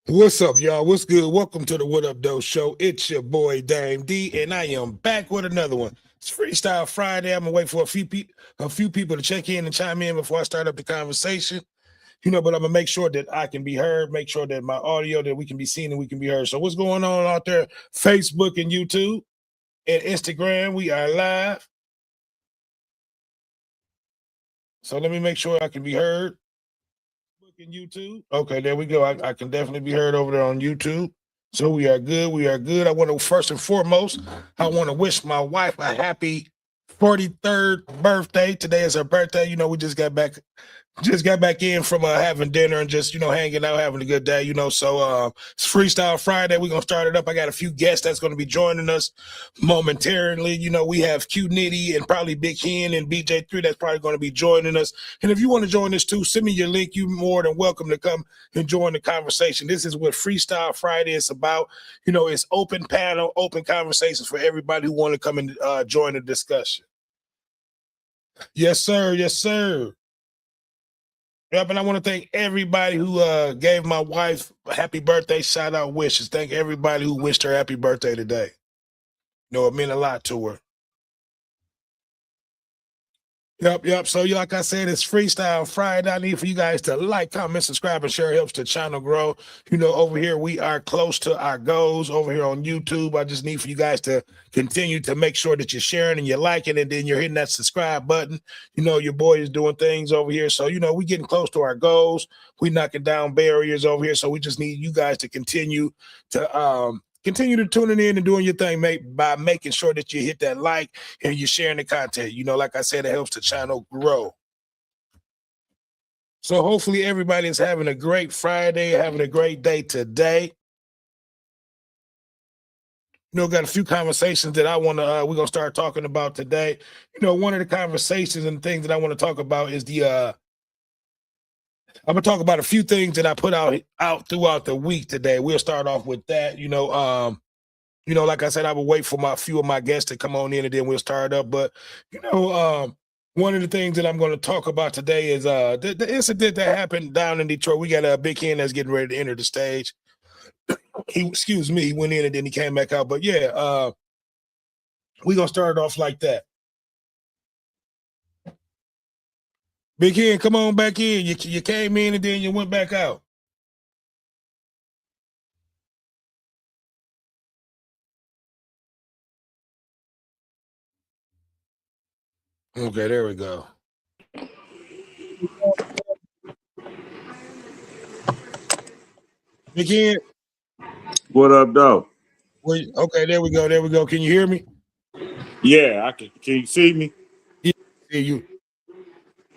What's up, y'all? What's good? Welcome to the What Up Doe Show. It's your boy Dame D, and I am back with another one. It's Freestyle Friday. I'm gonna wait for a few people to check in and chime in before I start up the conversation. But I'm gonna make sure that I can be heard, make sure that my audio that we can be seen and we can be heard. So what's going on out there? Facebook and YouTube and Instagram, we are live. So let me make sure I can be heard. In YouTube. Okay, there we go. I can definitely be heard over there on YouTube. So we are good. We are good. I want to first and foremost, I want to wish my wife a happy 43rd birthday. Today is her birthday. We just got back in from having dinner and just hanging out, having a good day. So it's Freestyle Friday. We're gonna start it up. I got a few guests that's gonna be joining us momentarily. We have Q Nitty and probably Big Hen and BJ3 that's probably gonna be joining us. And if you want to join us too, send me your link. You're more than welcome to come and join the conversation. This is what Freestyle Friday is about. It's open panel, open conversations for everybody who want to come and join the discussion. Yes, sir. Yes, sir. Yep, and I want to thank everybody who gave my wife a happy birthday shout out wishes. Thank everybody who wished her happy birthday today. It meant a lot to her. Yep. So, like I said, it's Freestyle Friday. I need for you guys to like, comment, subscribe, and share. It helps the channel grow. Over here, we are close to our goals over here on YouTube. I just need for you guys to continue to make sure that you're sharing and you're liking, and then you're hitting that subscribe button. Your boy is doing things over here. So, we're getting close to our goals. We're knocking down barriers over here. So, we just need you guys to continue to tuning in and doing your thing, mate, by making sure that you hit that like and you're sharing the content. Like I said, it helps the channel grow. So hopefully everybody is having a great Friday, having a great day today. Got a few conversations that I want to, we're going to start talking about today. One of the conversations and things that I want to talk about is I'm gonna talk about a few things that I put out throughout the week today. We'll start off with that. Like I said, I will wait for a few of my guests to come on in and then we'll start up. But one of the things that I'm going to talk about today is the incident that happened down in Detroit. We got a Big Hen that's getting ready to enter the stage. He went in and then he came back out. But yeah, we're gonna start it off like that. Big Hen, come on back in. You came in and then you went back out. Okay, there we go. Big Hen. What up, though? Okay, there we go. There we go. Can you hear me? Yeah, I can. Can you see me? Yeah, I see you.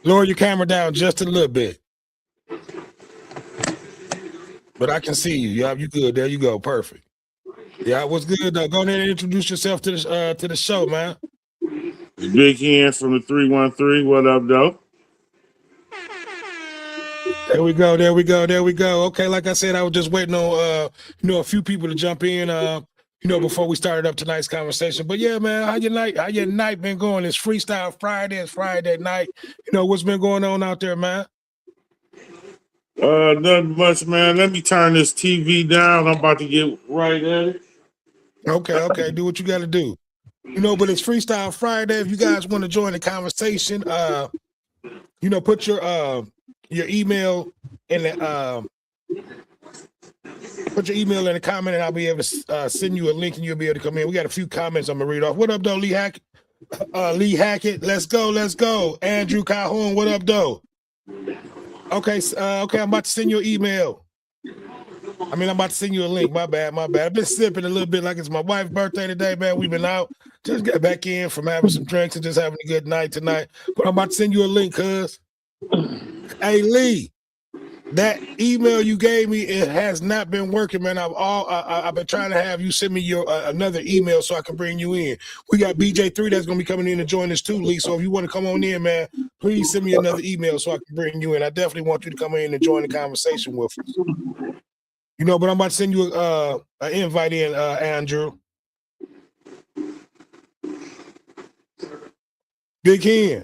Lower your camera down just a little bit. But I can see you. Yeah, you good. There you go. Perfect. Yeah, what's good though? Go ahead and introduce yourself to the show, man. Big Hen from the 313. What up, though? There we go. There we go. There we go. Okay, like I said, I was just waiting on a few people to jump in before we started up tonight's conversation. But yeah, man, how your night been going? It's Freestyle Friday, it's Friday night. What's been going on out there, man? Nothing much, man. Let me turn this TV down. I'm about to get right at it. Okay. Do what you gotta do. But it's Freestyle Friday. If you guys want to join the conversation, put your email in the put your email in the comment and I'll be able to send you a link and you'll be able to come in. We got a few comments I'm gonna read off. What up, though, Lee Hackett? Lee Hackett, let's go. Andrew Calhoun, what up, though? Okay, I'm about to send you an email. I'm about to send you a link. My bad. I've been sipping a little bit like it's my wife's birthday today, man. We've been out. Just got back in from having some drinks and just having a good night tonight. But I'm about to send you a link, cuz. Hey, Lee, that email you gave me, it has not been working, man. I've been trying to have you send me your another email so I can bring you in. We got BJ3 that's gonna be coming in and join us too, Lee. So if you want to come on in, man, please send me another email so I can bring you in. I definitely want you to come in and join the conversation with us. But I'm about to send you an invite in, Andrew. Big Hen.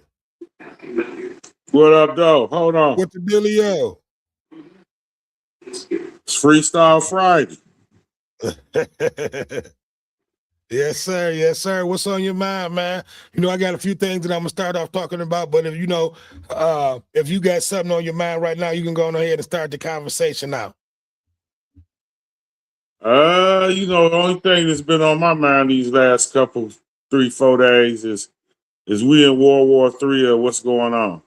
What up, though? Hold on. What the dealio? It's Freestyle Friday. Yes, sir. Yes, sir. What's on your mind, man? You know, I got a few things that I'm gonna start off talking about, but if if you got something on your mind right now, you can go on ahead and start the conversation now. The only thing that's been on my mind these last couple 3-4 days is we in World War III or what's going on.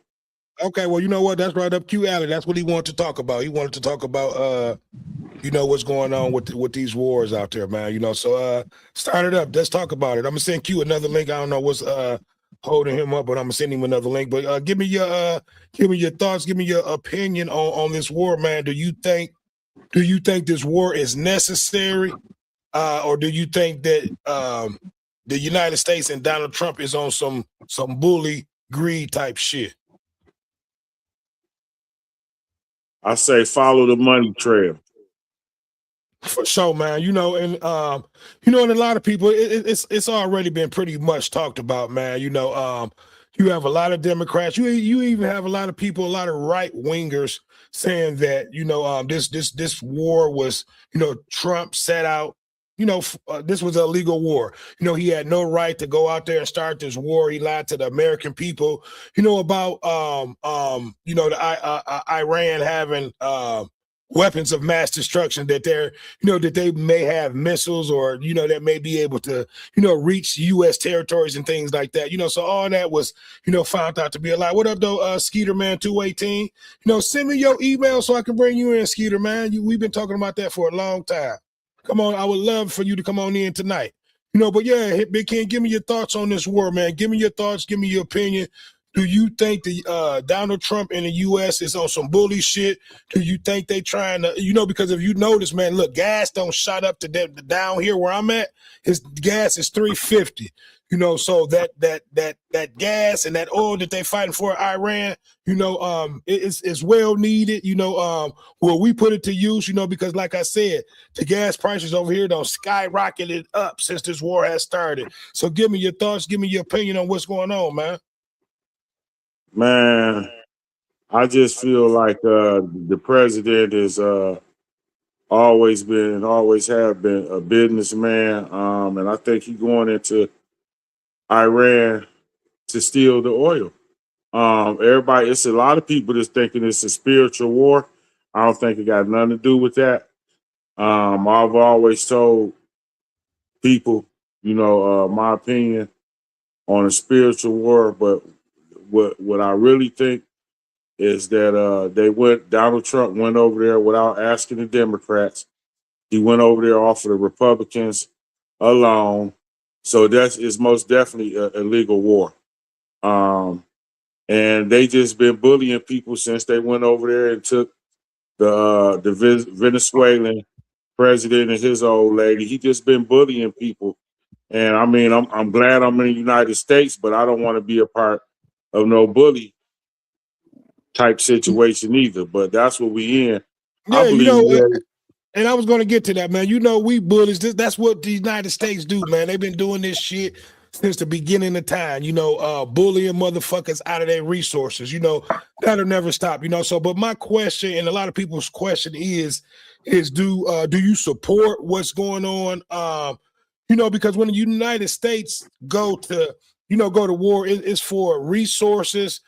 Okay, well, you know what? That's right up Q Alley. That's what he wanted to talk about. He wanted to talk about what's going on with these wars out there, man. So start it up. Let's talk about it. I'm gonna send Q another link. I don't know what's holding him up, but I'm gonna send him another link. But give me your thoughts, give me your opinion on this war, man. Do you think this war is necessary? Or do you think that the United States and Donald Trump is on some bully greed type shit? I say follow the money trail. For sure, man. And and a lot of people, it's already been pretty much talked about, man. You have a lot of Democrats. You even have a lot of people, a lot of right wingers saying that this war was Trump set out. This was a legal war. He had no right to go out there and start this war. He lied to the American people. About the Iran having weapons of mass destruction, that that they may have missiles, or that may be able to reach U.S. territories and things like that. So all that was found out to be a lie. What up though, Skeeter Man 218? Send me your email so I can bring you in, Skeeter Man. We've been talking about that for a long time. Come on, I would love for you to come on in tonight. But yeah, Big Ken, give me your thoughts on this war, man. Give me your thoughts, give me your opinion. Do you think the Donald Trump in the U.S. is on some bully shit? Do you think they trying to, because if you notice, man, look, gas don't shot up to down here where I'm at. His gas is $3.50. So that gas and that oil that they fighting for Iran, it's well needed. Will we put it to use? Because like I said, the gas prices over here don't skyrocketed up since this war has started. So give me your thoughts, give me your opinion on what's going on, man. Man, I just feel like the president is always been and always have been a businessman, and I think he's going into Iran to steal the oil. Everybody, it's a lot of people that's thinking it's a spiritual war. I don't think it got nothing to do with that. I've always told people, my opinion on a spiritual war, but what I really think is that Donald Trump went over there without asking the Democrats. He went over there off of the Republicans alone. So it's most definitely a legal war. And they just been bullying people since they went over there and took the Venezuelan president and his old lady. He just been bullying people. And I mean, I'm glad I'm in the United States, but I don't want to be a part of no bully type situation either. But that's what we in. Yeah, I believe and I was going to get to that, man. We bullies. That's what the United States do, man. They've been doing this shit since the beginning of time. Bullying motherfuckers out of their resources. That'll never stop. So, but my question, and a lot of people's question is do you support what's going on? Because when the United States go to war, it's for resources,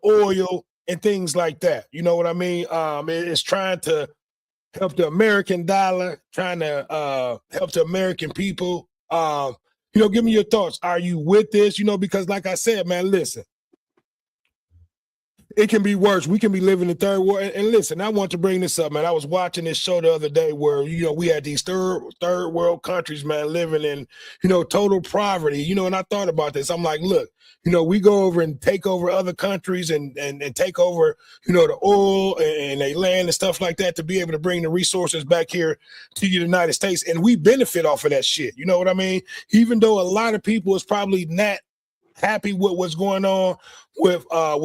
oil and things like that. You know what I mean? It's trying to help the American dollar, trying to help the American people. Give me your thoughts. Are you with this? Because like I said, man, listen, it can be worse. We can be living in third world. And listen, I want to bring this up, man. I was watching this show the other day where, we had these third world countries, man, living in, total poverty, and I thought about this. I'm like, look, we go over and take over other countries and take over, the oil and they land and stuff like that to be able to bring the resources back here to the United States. And we benefit off of that shit. You know what I mean? Even though a lot of people is probably not happy with what's going on with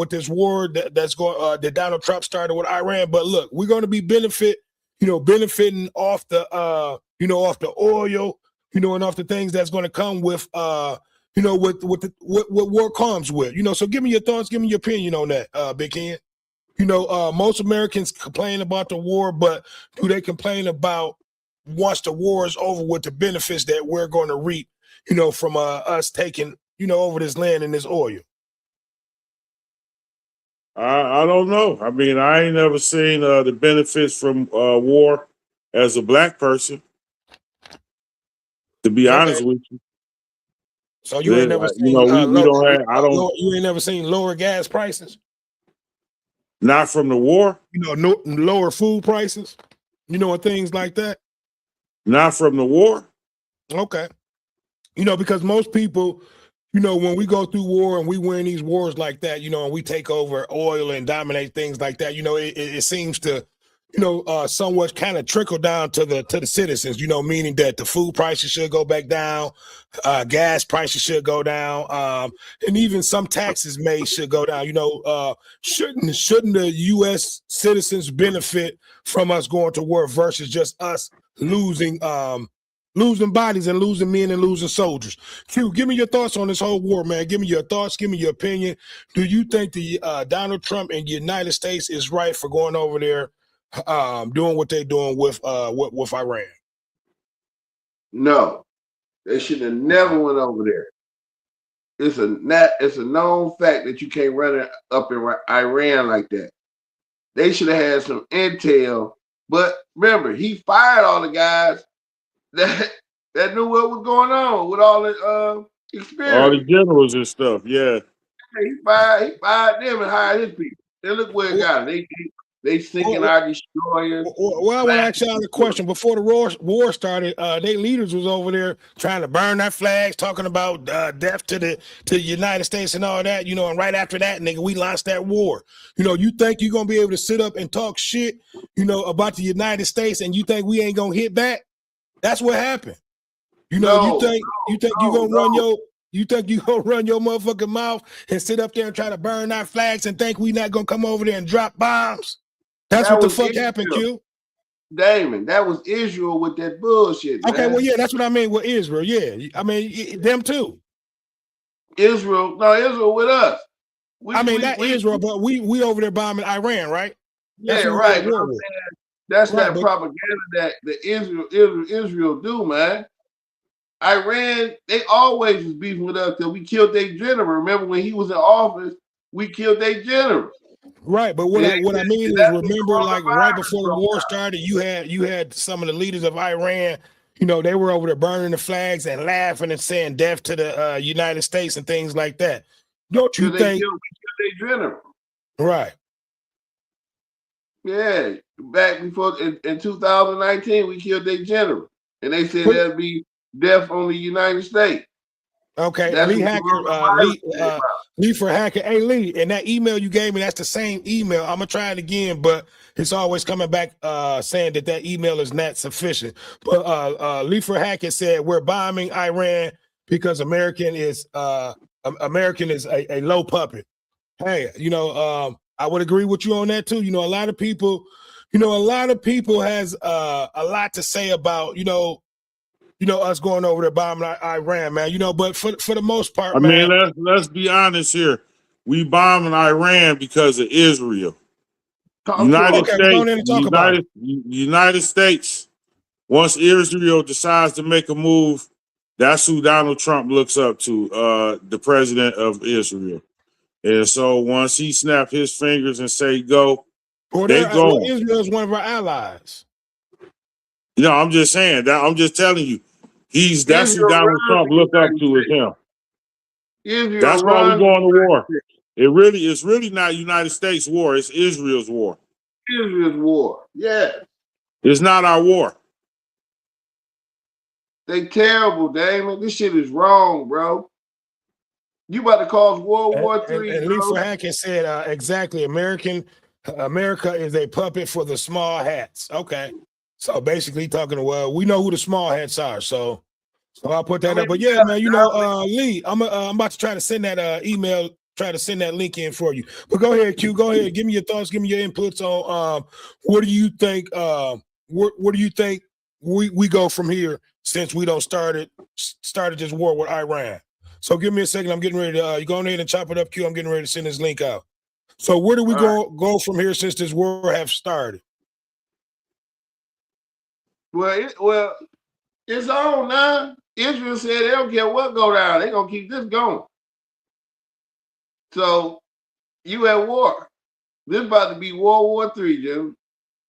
this war that's going that Donald Trump started with Iran. But look, we're going to be benefiting off the off the oil, and off the things that's going to come with what war comes with. So give me your thoughts, give me your opinion on that, Big Ken. most Americans complain about the war, but do they complain about once the war is over with the benefits that we're going to reap, from us taking, over this land and this oil? I don't know. I mean, I ain't never seen the benefits from war as a black person. To be honest with you, so you ain't never seen, we don't have. I don't. You ain't never seen lower gas prices. Not from the war. Lower food prices. And things like that. Not from the war. Okay. Because most people, when we go through war and we win these wars like that, and we take over oil and dominate things like that, it seems to, somewhat kind of trickle down to the citizens, meaning that the food prices should go back down, gas prices should go down, and even some taxes should go down. Shouldn't the U.S. citizens benefit from us going to war versus just us losing bodies and losing men and losing soldiers? Q, give me your thoughts on this whole war, man. Give me your thoughts. Give me your opinion. Do you think the Donald Trump and the United States is right for going over there, doing what they're doing with Iran? No, they should have never went over there. It's a known fact that you can't run it up in Iran like that. They should have had some intel. But remember, he fired all the guys that knew what was going on with all the experience. All the generals and stuff, yeah. He fired them and hired his people. Then look where it got them. They sinking our destroyers. Well, I want to ask y'all a question. Before the war started, their leaders was over there trying to burn our flags, talking about death to the United States and all that, and right after that, nigga, we launched that war. You think you're gonna be able to sit up and talk shit, about the United States, and you think we ain't gonna hit back? That's what happened. You think you gonna run your motherfucking mouth and sit up there and try to burn our flags and think we not gonna come over there and drop bombs? That's what the fuck happened, Q. Damon, that was Israel with that bullshit. Man. Okay, well, yeah, that's what I mean with Israel. Yeah, I mean them too. Israel with us. Israel, but we over there bombing Iran, right? That's right. That's right, that propaganda that the Israel do, man. Iran, they always was beefing with us till we killed their general. Remember when he was in office, we killed their general. Right, but what I mean is, remember, like right before the war started, you had some of the leaders of Iran. They were over there burning the flags and laughing and saying "death to the United States" and things like that. Don't you think? We killed their general. Right. Yeah, back before in 2019, we killed their general, and they said there'd be death on the United States. Okay, Lee for Hacker. Hey, Lee, and that email you gave me, that's the same email. I'm going to try it again, but it's always coming back saying that email is not sufficient. But Lee for Hacker said, we're bombing Iran because American is a low puppet. Hey, I would agree with you on that too. A lot of people has a lot to say about, us going over there bombing Iran, man. But for the most part, man. I mean, let's be honest here. We bombing Iran because of Israel. United States. Once Israel decides to make a move, that's who Donald Trump looks up to, the president of Israel. And so once he snap his fingers and say go, they go. Israel is one of our allies. I'm just saying that. I'm just telling you, that's who Donald Trump look up to is him. That's why we're going to war. It's really not United States war. It's Israel's war. Israel's war. Yeah. It's not our war. They terrible, Damon. This shit is wrong, bro. You about to cause World War III. And Lee for Hackett said exactly. America is a puppet for the small hats. Okay. So basically talking we know who the small hats are. So I'll put that up. But yeah, man, Lee, I'm about to try to send that email, try to send that link in for you. But go ahead, Q. Go ahead. Give me your thoughts. Give me your inputs on what do you think? Where do you think we go from here since we don't started this war with Iran? So give me a second. I'm getting ready to you go ahead and chop it up, Q. I'm getting ready to send this link out. So where do we All go from here since this war have started? Well, it's on now. Israel said they don't care what go down. They're gonna keep this going. So you at war. This about to be World War III, Jim.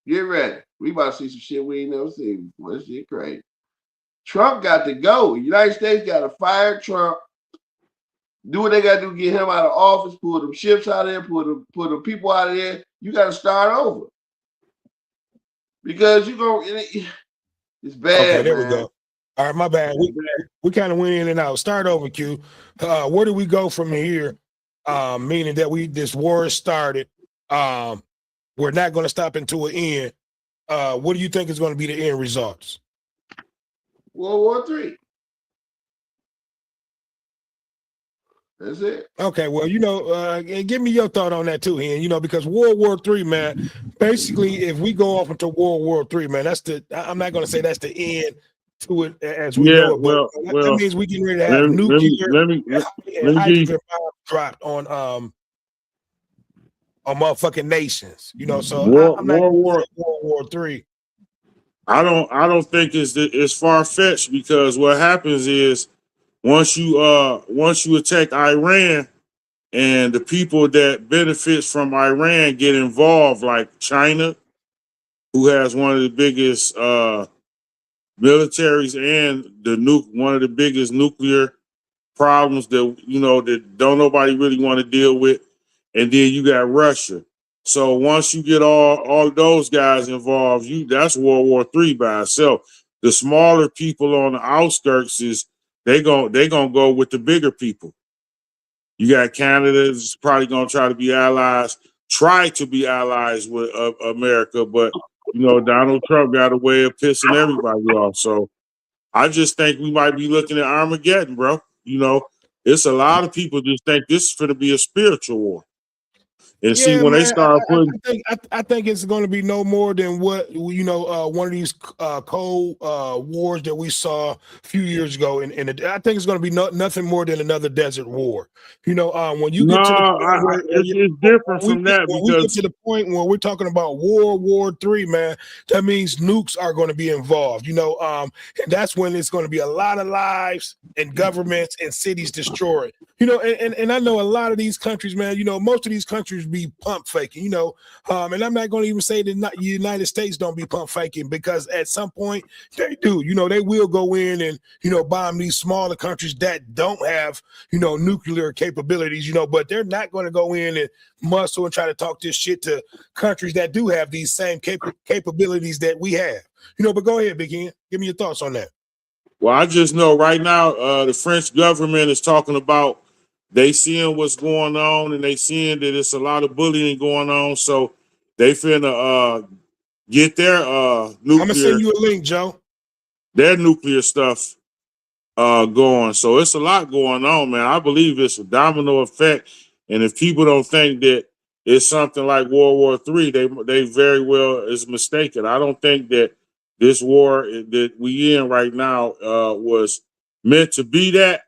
Get ready. We about to see some shit we ain't never seen before. This shit crazy. Trump got to go. The United States got to fire Trump. Do what they got to do, get him out of office, pull them ships out of there, pull the people out of there. You got to start over. Because it's bad. Okay, there man. we go. All right, my bad. We kind of went in and out. Start over, Q. Where do we go from here? Meaning that this war has started. We're not going to stop until an end. What do you think is going to be the end results? World War III. That's it. Okay, well, give me your thought on that too, Hen. Because World War III, man, basically, if we go off into World War III, man, I'm not going to say that's the end to it as we know it, but that means we getting ready to have nuclear and hydrogen bombs dropped on motherfucking nations. So I'm not World War III. I don't think it's far fetched, because what happens is once you attack Iran, and the people that benefits from Iran get involved, like China, who has one of the biggest militaries and one of the biggest nuclear problems that don't nobody really want to deal with, and then you got Russia. So once you get all those guys involved, that's World War III by itself. The smaller people on the outskirts they gonna go with the bigger people. You got Canada that's probably gonna try to be allies with America, but Donald Trump got a way of pissing everybody off. So I just think we might be looking at Armageddon, bro. It's a lot of people just think this is going to be a spiritual war. And see, when they start putting, I think it's going to be no more than what one of these cold wars that we saw a few years ago. And I think it's going to be nothing more than another desert war. When you get to the point it's different from that, because we get to the point where we're talking about World War III, man, that means nukes are going to be involved. And that's when it's going to be a lot of lives and governments and cities destroyed. And I know a lot of these countries, man. Most of these countries be pump faking, and I'm not going to even say that the United States don't be pump faking, because at some point they do. They will go in and bomb these smaller countries that don't have nuclear capabilities, but they're not going to go in and muscle and try to talk this shit to countries that do have these same capabilities that we have. But go ahead, Big Hen. Give me your thoughts on that. Well, I just know right now the French government is talking about they seeing what's going on, and they seeing that it's a lot of bullying going on. So they finna get their nuclear. I'm gonna send you a link, Joe. Their nuclear stuff going. So it's a lot going on, man. I believe it's a domino effect. And if people don't think that it's something like World War III, they very well is mistaken. I don't think that this war that we in right now was meant to be that.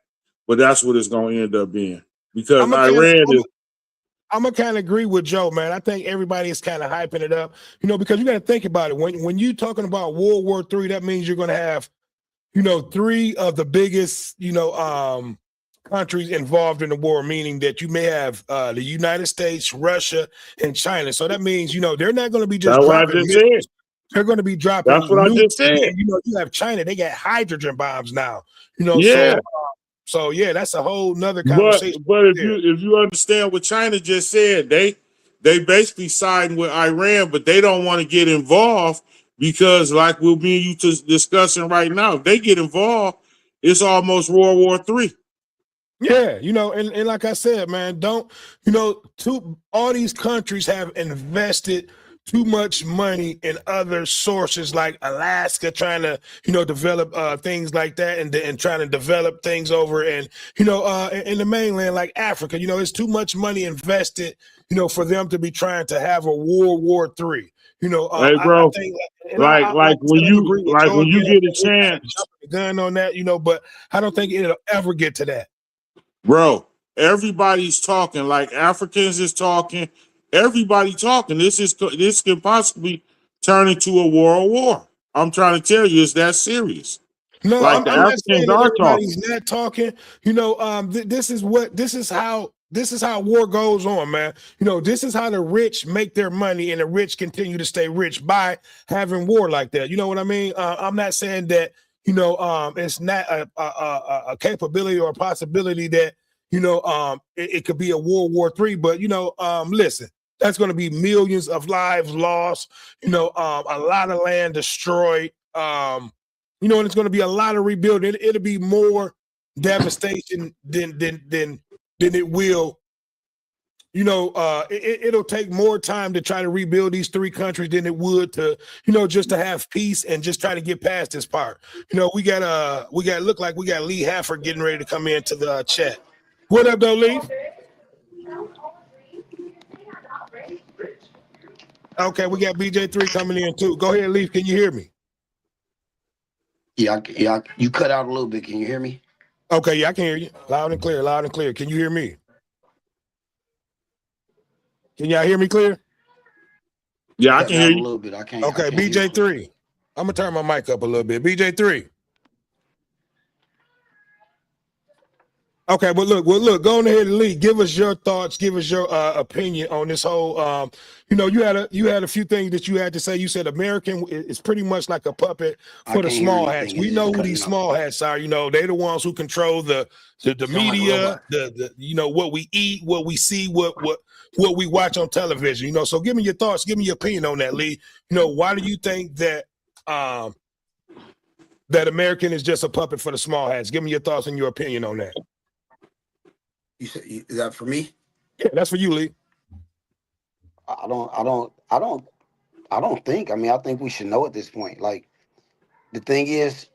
But that's what it's going to end up being, because I'm gonna kind of agree with Joe, man. I think everybody is kind of hyping it up, because you got to think about it. When you're talking about World War III, that means you're going to have, three of the biggest, countries involved in the war, meaning that you may have the United States, Russia, and China. So that means, they're not going to be just dropping missiles. They're going to be dropping. That's what I just said. You have China; they got hydrogen bombs now. Yeah. So yeah, that's a whole nother conversation. But if you understand what China just said, they basically siding with Iran, but they don't want to get involved, because like we'll be you discussing right now, if they get involved, it's almost World War III. Yeah, and like I said, man, all these countries have invested too much money in other sources like Alaska, trying to, develop things like that, and trying to develop things over in the mainland like Africa. It's too much money invested, for them to be trying to have a World War III. Hey, bro, when you get a chance, gun on that, but I don't think it'll ever get to that. Bro, everybody's talking, like Africans is talking, Everybody talking. This can possibly turn into a world war. I'm trying to tell you, it's that serious. No, Like the I'm not Africans saying that are talking. everybody's not talking. You know, this is how war goes on, man. You know, this is how the rich make their money and the rich continue to stay rich by having war like that. You know what I mean? I'm not saying that, you know, it's not a capability or a possibility that, you know, it could be a World War III, but, you know, listen, that's going to be millions of lives lost, you know, a lot of land destroyed. You know, and it's going to be a lot of rebuilding. It'll be more devastation than it will. You know, it'll take more time to try to rebuild these three countries than it would to, you know, just to have peace and just try to get past this part. You know, we got look like we got Lee Hafford getting ready to come into the chat. What up, though, Lee? Okay, we got BJ3 coming in too. Go ahead, Lee. Can you hear me? Yeah, you cut out a little bit. Can you hear me? Okay, yeah, I can hear you. Loud and clear, loud and clear. Can you hear me? Can y'all hear me clear? Yeah, I Cutting can hear out a you. little bit. I can't. Okay, I can't hear you. BJ3. I'm gonna turn my mic up a little bit. BJ3. Okay, well, look, go on ahead and Lee. Give us your thoughts. Give us your opinion on this whole. You know, you had a few things that you had to say. You said American is pretty much like a puppet I for the can't hear small anything. hats. It's We just know who cutting these out. small hats are. You know, they're the ones who control the Sound like a media, robot. the you know what we eat, what we see, what we watch on television. You know, so give me your thoughts. Give me your opinion on that, Lee. You know, why do you think that that American is just a puppet for the small hats? Give me your thoughts and your opinion on that. You said, is that for me? Yeah, that's for you, Lee. I don't think. I mean, I think we should know at this point. Like, the thing is,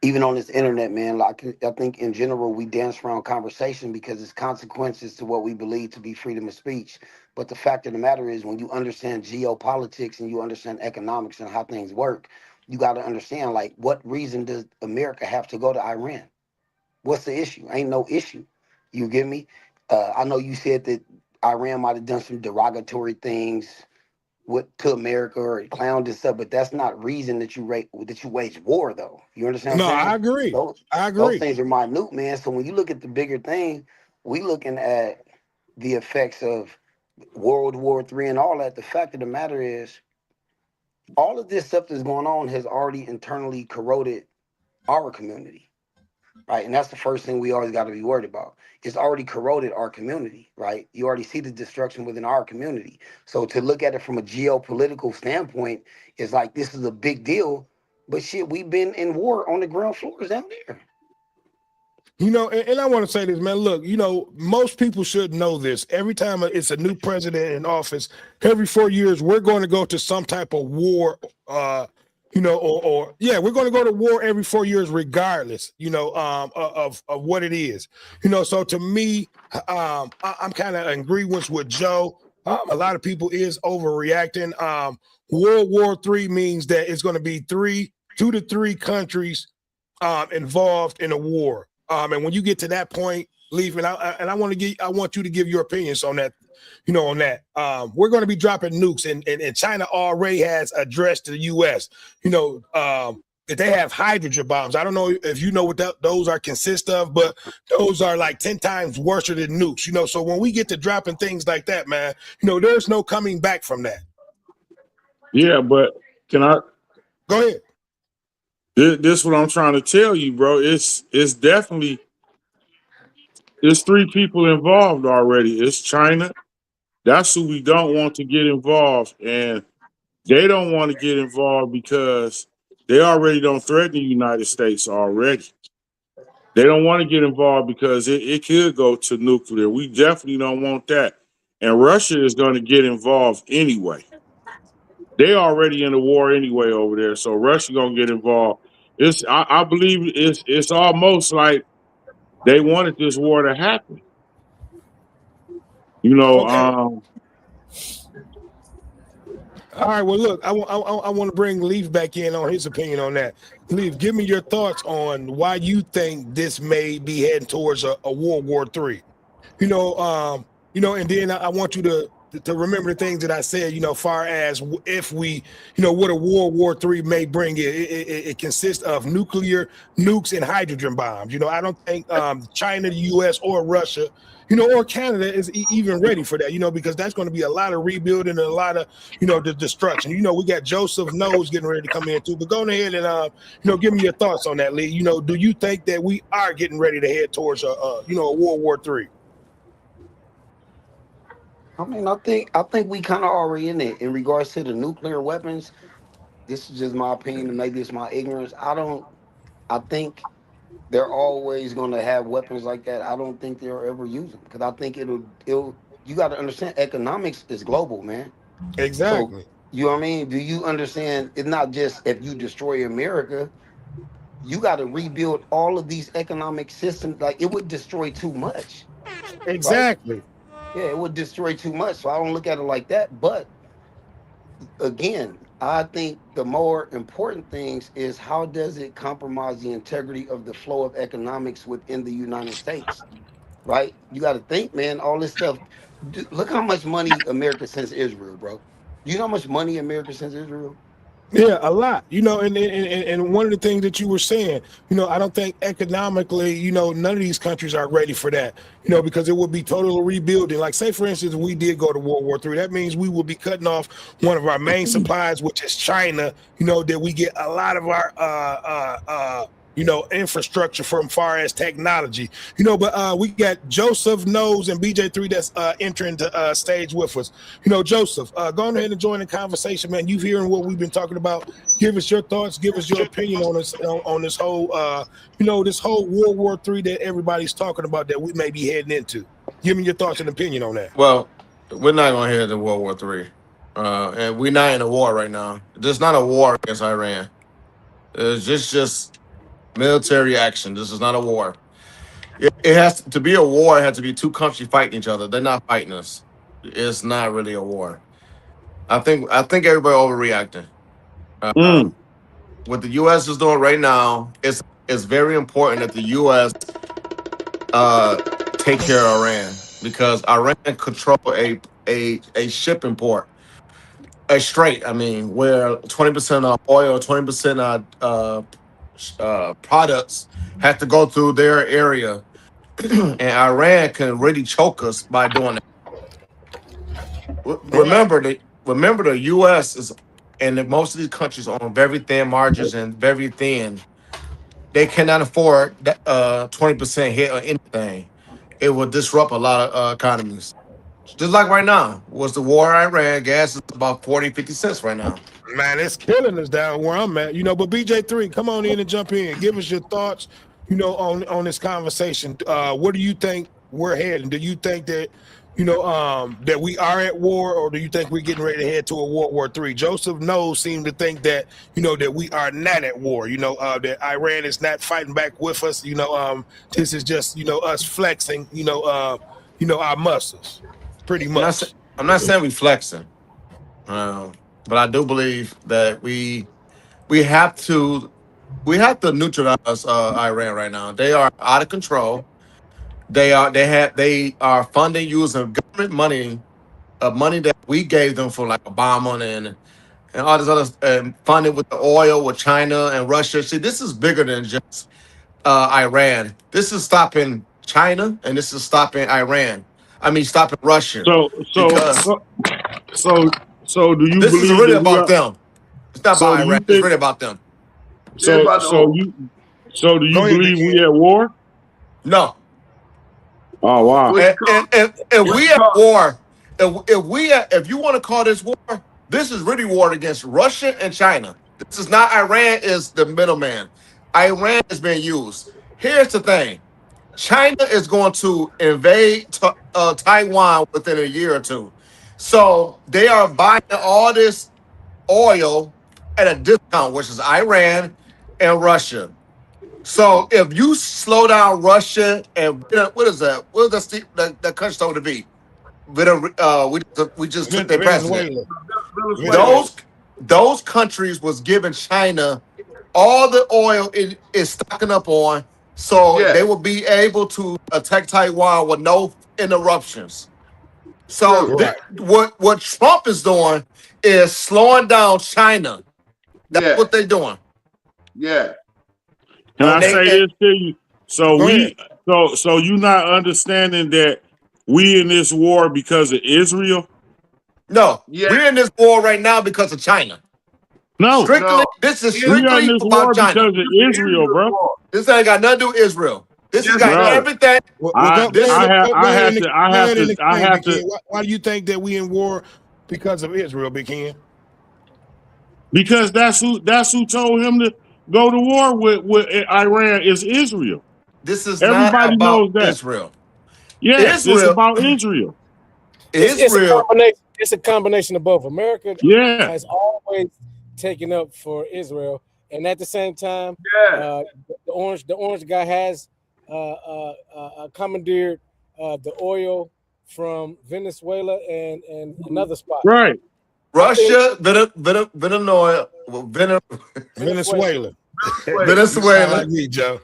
even on this internet, man, like I think in general we dance around conversation because it's consequences to what we believe to be freedom of speech. But the fact of the matter is, when you understand geopolitics and you understand economics and how things work, you got to understand, like, what reason does America have to go to Iran? What's the issue? Ain't no issue. You get me? I know you said that Iran might have done some derogatory things to America or clowned and stuff, but that's not reason that you wage war, though. You understand No, what I'm I saying? agree. I Those agree. things are minute, man. So when you look at the bigger thing, we looking at the effects of World War III and all that. The fact of the matter is, all of this stuff that's going on has already internally corroded our community. Right. And that's the first thing we always got to be worried about. It's already corroded our community, right? You already see the destruction within our community. So to look at it from a geopolitical standpoint, it's like this is a big deal. But shit, we've been in war on the ground floors down there. You know, and I want to say this, man. Look, you know, most people should know this. Every time it's a new president in office, every 4 years, we're going to go to some type of war. You know, or yeah, we're going to go to war every 4 years, regardless. You know, of what it is. You know, so to me, I'm kind of in agreement with Joe. A lot of people is overreacting. World War III means that it's going to be 2 to 3 countries involved in a war. And when you get to that point, Leaf, and I want you to give your opinions on that. You know, on that, we're going to be dropping nukes, and China already has addressed the U.S. You know, that they have hydrogen bombs. I don't know if you know what those are consist of, but those are like 10 times worse than nukes. You know, so when we get to dropping things like that, man, you know, there's no coming back from that. Yeah, but can I? Go ahead. This is what I'm trying to tell you, bro. It's definitely it's 3 people involved already. It's China. That's who we don't want to get involved, and they don't want to get involved because they already don't threaten the United States already. They don't want to get involved because it could go to nuclear. We definitely don't want that. And Russia is going to get involved anyway. They already in the war anyway over there, so Russia gonna get involved. I believe it's almost like they wanted this war to happen. You know, Okay. All right. Well, look, I want to bring Leaf back in on his opinion on that. Leaf, give me your thoughts on why you think this may be heading towards a World War III. You know, and then I want you to to remember the things that I said, far as if we, what a World War III may bring. It consists of nuclear nukes and hydrogen bombs. I don't think China, the U.S., or Russia, or Canada is even ready for that, because that's going to be a lot of rebuilding and a lot of, the destruction. We got Joseph Knowles getting ready to come in too. But go ahead and, give me your thoughts on that, Lee. Do you think that we are getting ready to head towards a World War III? I mean, I think we kind of already in it in regards to the nuclear weapons. This is just my opinion, and maybe it's my ignorance. I think they're always going to have weapons like that. I don't think they'll ever use them because I think it'll. You got to understand, economics is global, man. Exactly. So, you know what I mean? Do you understand? It's not just if you destroy America, you got to rebuild all of these economic systems. Like it would destroy too much. Exactly. Right? Yeah, it would destroy too much. So I don't look at it like that. But again, I think the more important things is how does it compromise the integrity of the flow of economics within the United States, right? You got to think, man, all this stuff. Look how much money America sends Israel, bro. You know how much money America sends Israel? Yeah, a lot. And one of the things that you were saying, I don't think economically, none of these countries are ready for that, because it would be total rebuilding. Like, say, for instance, we did go to World War III. That means we will be cutting off one of our main supplies, which is China, that we get a lot of our infrastructure from far as technology, but we got Joseph Knowles and BJ3 that's entering the stage with us. Joseph, go ahead and join the conversation, man. You hearing what we've been talking about? Give us your thoughts, give us your opinion on this whole this whole World War III that everybody's talking about that we may be heading into. Give me your thoughts and opinion on that. Well, we're not going to head to World War III. And we're not in a war right now. This is not a war against Iran. It's just military action. This is not a war. It has to be a war. It has to be two countries fighting each other. They're not fighting us. It's not really a war. I think everybody overreacting. What the U.S. is doing right now is very important that the U.S. Take care of Iran because Iran control a shipping port, a strait. I mean, where 20% of oil, 20% of products have to go through their area, and Iran can really choke us by doing it. Remember the U.S. is, and most of these countries are on very thin margins and very thin. They cannot afford that 20% hit or anything. It will disrupt a lot of economies. Just like right now, was the war in Iran, gas is about 40, 50 cents right now. Man, it's killing us down where I'm at, but BJ3, come on in and jump in. Give us your thoughts, on this conversation. What do you think we're heading? Do you think that, that we are at war, or do you think we're getting ready to head to a World War III? Joseph Knowles seemed to think that, that we are not at war, that Iran is not fighting back with us. This is just, us flexing, our muscles, pretty much. I'm not saying we flexing, but I do believe that we have to neutralize Iran right now. They are out of control. They are funding using government money, money that we gave them for like Obama and all this other funding with the oil with China and Russia. See, this is bigger than just Iran. This is stopping China and this is stopping Iran. I mean, stopping Russia. So do you this believe is really that about them? It's not about Iran. It's really about them. So do you believe we at war? No. Oh wow! If we at war, if you want to call this war, this is really war against Russia and China. This is not Iran is the middleman. Iran is being used. Here's the thing: China is going to invade Taiwan within a year or two, so they are buying all this oil at a discount, which is Iran and Russia. So if you slow down Russia and what is that? What is the country supposed to be? We just took their president. Those countries was giving China all the oil it is stocking up on, so they will be able to attack Taiwan with no interruptions. So Right. what Trump is doing is slowing down China. That's Yeah. what they're doing. Yeah. Can I Okay. say this to you? So Go we, so you not understanding that we in this war because of Israel? No, Yeah. we're in this war right now because of China. No, Strictly, No. this is we are in strictly this about war China. because of Israel, bro. This ain't got nothing to do with Israel. This has Yes, got it does. everything. Well, I go I ahead, have go I ahead have and to I go have ahead and to I explain, have Big to Ken. Why do you think that we in war because of Israel, Big Ken? because that's who told him to go to war with Iran is Israel. This is not Everybody about knows that. Israel. Yes, it's Israel, about Israel. It's a Israel. combination. It's a combination of both. America Yeah, has always taken up for Israel, and at the same time, Yeah. the orange guy has commandeered the oil from Venezuela and another spot. right. Russia, Venezuela, Venezuela. Wait. You sound Venezuela, like me, Joe.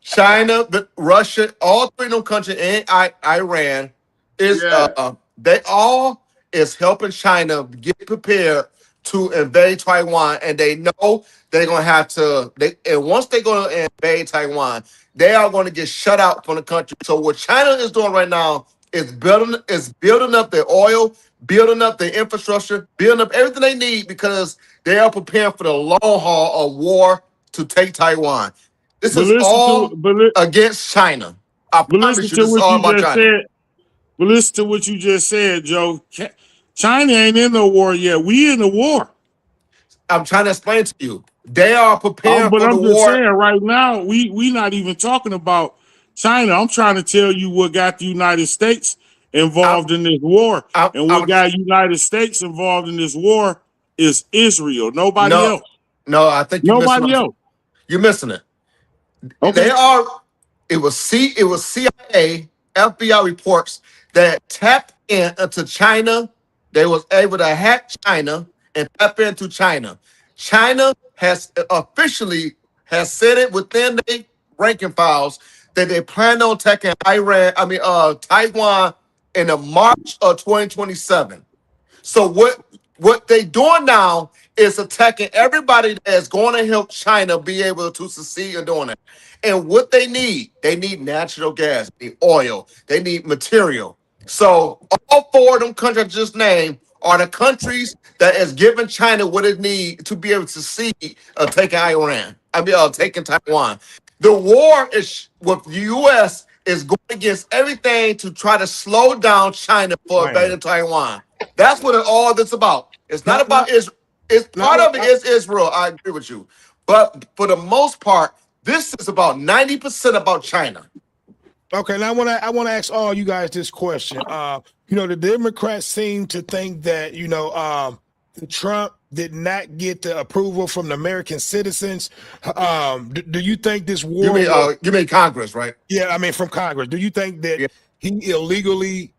China, Russia, all three of them countries, and Iran is Yeah. they all is helping China get prepared to invade Taiwan, and they know they're gonna have to. And once they're gonna invade Taiwan, they are going to get shut out from the country. So what China is doing right now is building up their oil, building up their infrastructure, building up everything they need because they are preparing for the long haul of war to take Taiwan. This But is listen all to but against China. I listen promise you, to this is what all you about just China. said. But listen to what you just said, Joe. China ain't in the war yet. We in the war. I'm trying to explain to you. They are preparing But for the I'm just war. saying right now, we not even talking about China. I'm trying to tell you what got the United States involved in this war. And what I'm got United States involved in this war is Israel. Nobody no, else. no. I think you're missing. Nobody else. You're missing it. Okay. They are. It was CIA, FBI reports that tapped into China. They was able to hack China and tap into China. China has officially has said it within their ranking files that they plan on taking Taiwan in the March of 2027. So what they doing now is attacking everybody that's going to help China be able to succeed in doing it. And what they need natural gas, they need oil, they need material. So all four of them countries I just named are the countries that is giving China what it needs to be able to succeed taking Iran. Taking Taiwan. The war is with the U.S. is going against everything to try to slow down China for Man. invading Taiwan. That's what all this about. It's not about Israel. It's part of it is Israel. I agree with you, but for the most part, this is about 90% about China. Okay, now I want to ask all you guys this question. The Democrats seem to think that Trump did not get the approval from the American citizens. Do you think this war? You mean Congress, right? Yeah, I mean from Congress. Do you think that he illegally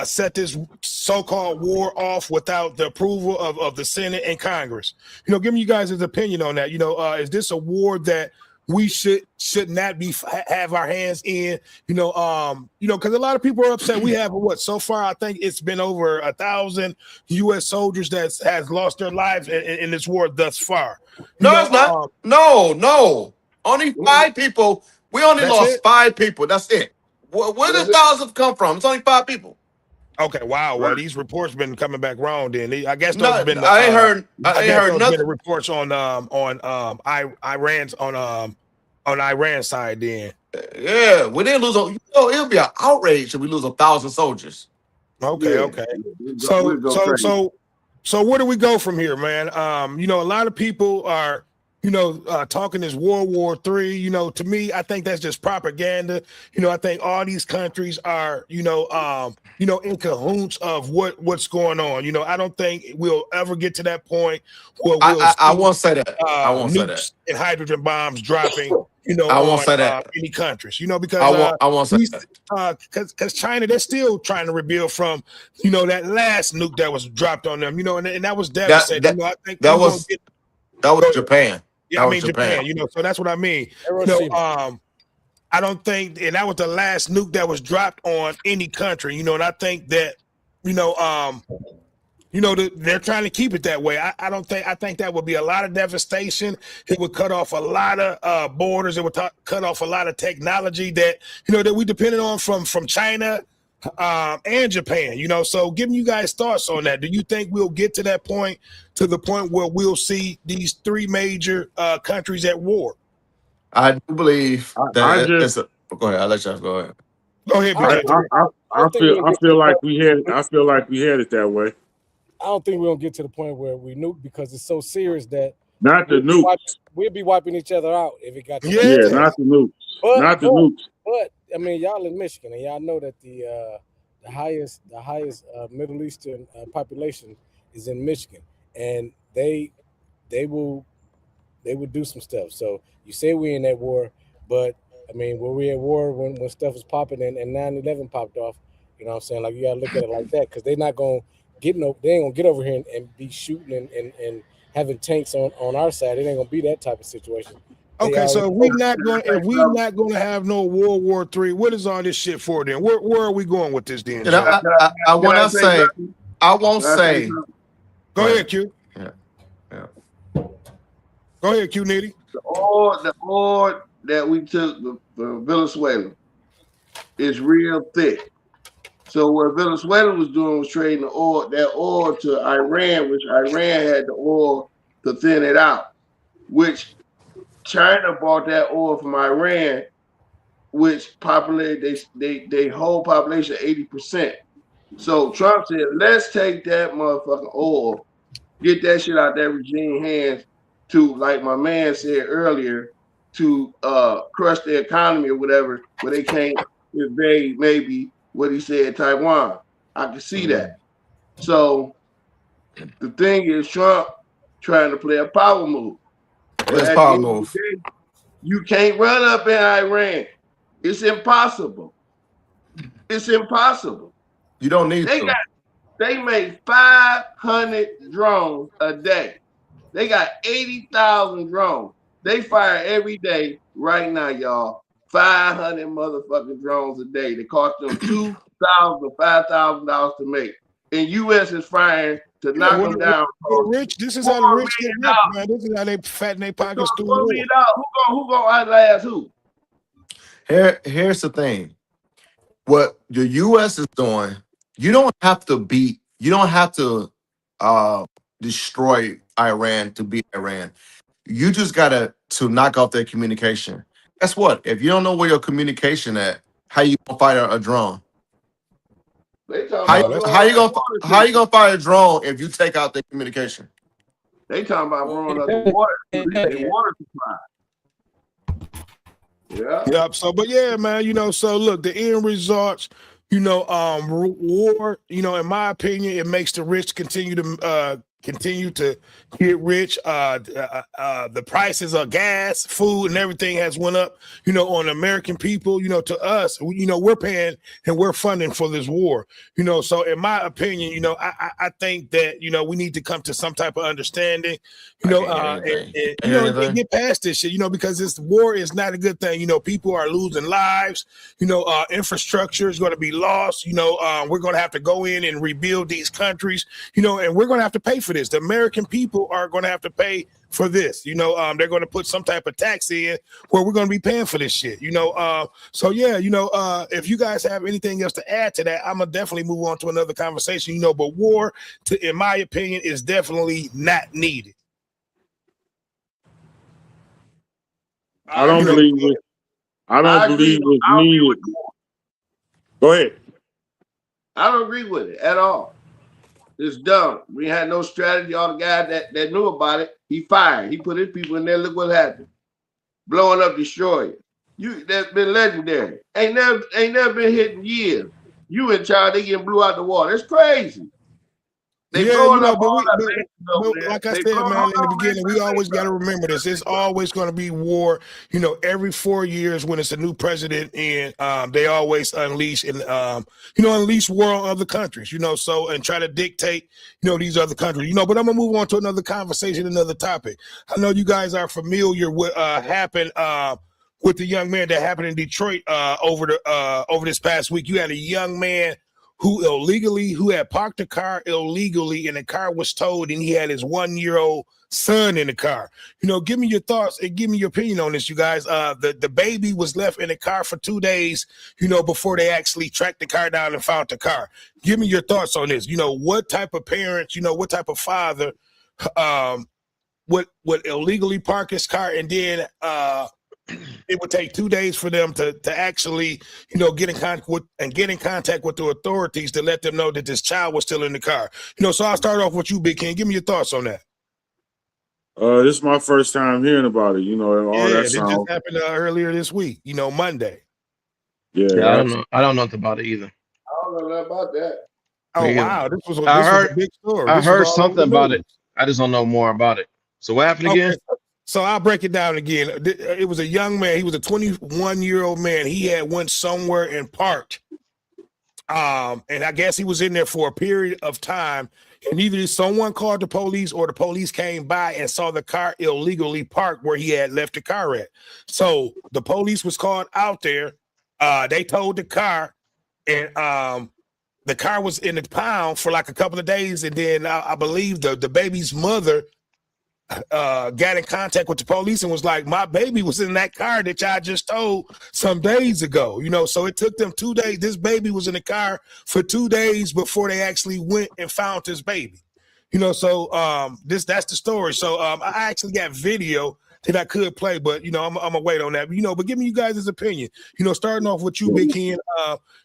set this so-called war off without the approval of the Senate and Congress? Give me you guys' opinion on that. Is this a war that we should not be have our hands in? Because a lot of people are upset. We have so far I think it's been over 1,000 U.S. soldiers that has lost their lives in this war thus far. No, it's not. No. Only 5 people. We only lost 5 people. That's it. Where did thousands come from? It's only 5 people. Okay, wow. Well, these reports been coming back wrong. Then I guess those No, have been. I ain't heard. I ain't heard those nothing. been the reports on Iran's on Iran's side. Then Yeah, we didn't lose. It'll be an outrage if we lose 1,000 soldiers. okay, Yeah. okay. We'll go crazy. So where do we go from here, man? A lot of people are talking this World War III. To me, I think that's just propaganda. I think all these countries are in cahoots of what's going on. I don't think we'll ever get to that point where I won't say that. I won't say that. And hydrogen bombs dropping. I won't say that. Any countries. Because I won't say that. Because China, they're still trying to rebuild from that last nuke that was dropped on them. And that was devastating. I think that was Japan. Yeah, I mean Japan. So that's what I mean. I don't think, and that was the last nuke that was dropped on any country. And I think that they're trying to keep it that way. I think that would be a lot of devastation. It would cut off a lot of borders. It would cut off a lot of technology that we depended on from China and Japan. So giving you guys thoughts on that. Do you think we'll get to the point where we'll see these three major countries at war? I do believe that I just go ahead. I'll let you go ahead. Go ahead, I, Brad. I feel like we had it that way. I don't think we're gonna get to the point where we nuke because it's so serious that Not the nukes. we'll be wiping each other out if it got to Yeah. Yeah, not the nukes. Not the nukes. But I mean, y'all in Michigan, and y'all know that the highest Middle Eastern population is in Michigan, and they will do some stuff. So you say we're in that war, but I mean, were we at war when stuff was popping and 9/11 popped off? You know what I'm saying? Like, you gotta look at it like that, because they're not gonna they ain't gonna get over here and be shooting and having tanks on our side. It ain't gonna be that type of situation. Okay, so if we're not going to have no World War III, what is all this shit for then? Where are we going with this then? And I want to say, I won't say. Go ahead, Q. Yeah. Go ahead, Q Nitty. The oil that we took from Venezuela is real thick. So what Venezuela was doing was trading that oil to Iran, which Iran had the oil to thin it out, which China bought that oil from Iran, which populated they whole population 80%. So Trump said, let's take that motherfucking oil, get that shit out that regime hands to, like my man said earlier, to crush the economy or whatever, where they can't invade maybe what he said, Taiwan. I can see that. So the thing is, Trump trying to play a power move. It's a power move. You can't run up in Iran. It's impossible. It's impossible. You don't need to. They make 500 drones a day. They got 80,000 drones. They fire every day right now, y'all. 500 motherfucking drones a day. They cost them $2,000 to $5,000 to make. And U.S. is firing to knock them down. Rich, this is how the rich get rich, man. This is how they fatten their pockets through the war. Who gonna outlast who? Here's the thing. What the U.S. is doing, you don't have to destroy Iran to beat Iran. You just gotta knock off their communication. Guess what? If you don't know where your communication at, how you gonna fire a drone? How you gonna fire a drone if you take out their communication? They talking about blowing up the water supply. Yeah. Yep. So, but yeah, man, so look, the end results, war, in my opinion, it makes the rich continue to get rich. The prices of gas, food, and everything has went up, on American people, to us, we're paying and we're funding for this war, so in my opinion, I think that, we need to come to some type of understanding, and get past this shit, because this war is not a good thing. People are losing lives, infrastructure is going to be lost, we're going to have to go in and rebuild these countries, and we're going to have to pay for this. The American people are going to have to pay for this. They're going to put some type of tax in where we're going to be paying for this shit. So yeah, if you guys have anything else to add to that, I'm gonna definitely move on to another conversation. But war, in my opinion, is definitely not needed. I don't believe it. I don't believe it's needed. Go ahead. I don't agree with it at all. It's dumb. We had no strategy. All the guys that knew about it, he fired. He put his people in there. Look what happened. Blowing up destroyers. That's been legendary. Ain't never been hit in years. You in charge, they getting blew out the water. It's crazy. They blowing up all that. Like I said, man, in the beginning, we always got to remember this. It's always going to be war. Every 4 years when it's a new president, and they always unleash war on other countries. So and try to dictate, these other countries. But I'm gonna move on to another conversation, another topic. I know you guys are familiar with happened with the young man that happened in Detroit over this past week. You had a young man who had parked the car illegally, and the car was towed, and he had his 1-year-old son in the car. Give me your thoughts and give me your opinion on this, you guys. The baby was left in the car for 2 days, before they actually tracked the car down and found the car. Give me your thoughts on this. What type of parents, what type of father would illegally park his car, and then it would take 2 days for them to actually, get in contact with the authorities to let them know that this child was still in the car. So I'll start off with you, Big King. Give me your thoughts on that. This is my first time hearing about it. All that This just sounds. happened earlier this week, Monday. Yeah, I Yeah, don't know. I don't know nothing about it either. I don't know nothing about that. Oh, Me either. wow. This was I a big story. I This was heard all over something the about news. it. I just don't know more about it. So what happened again? Okay, so I'll break it down again. It was a young man. He was a 21-year-old man. He had went somewhere and parked. And I guess he was in there for a period of time. And either someone called the police or the police came by and saw the car illegally parked where he had left the car at. So the police was called out there. They towed the car, and the car was in the pound for like a couple of days. And then I believe the baby's mother got in contact with the police and was like, my baby was in that car that y'all just told some days ago. So it took them 2 days. This baby was in the car for 2 days before they actually went and found this baby. So that's the story. So I actually got video that I could play, but I'm gonna wait on that. But give me you guys' opinion. Starting off with you, Big Ken,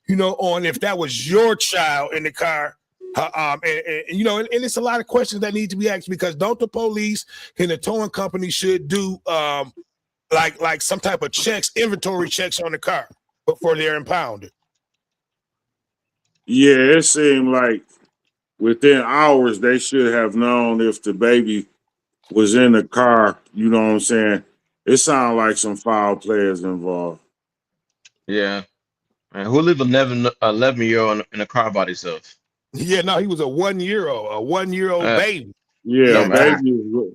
on if that was your child in the car. And it's a lot of questions that need to be asked, because don't the police and the towing company should do like some type of inventory checks on the car before they're impounded? yeah. It seemed like within hours they should have known if the baby was in the car. You know what I'm saying? It sounded like some foul players involved. Yeah. Man, who lived 11-year-old in a car by himself? Yeah, no, he was a 1-year-old baby. Yeah, No, man. baby.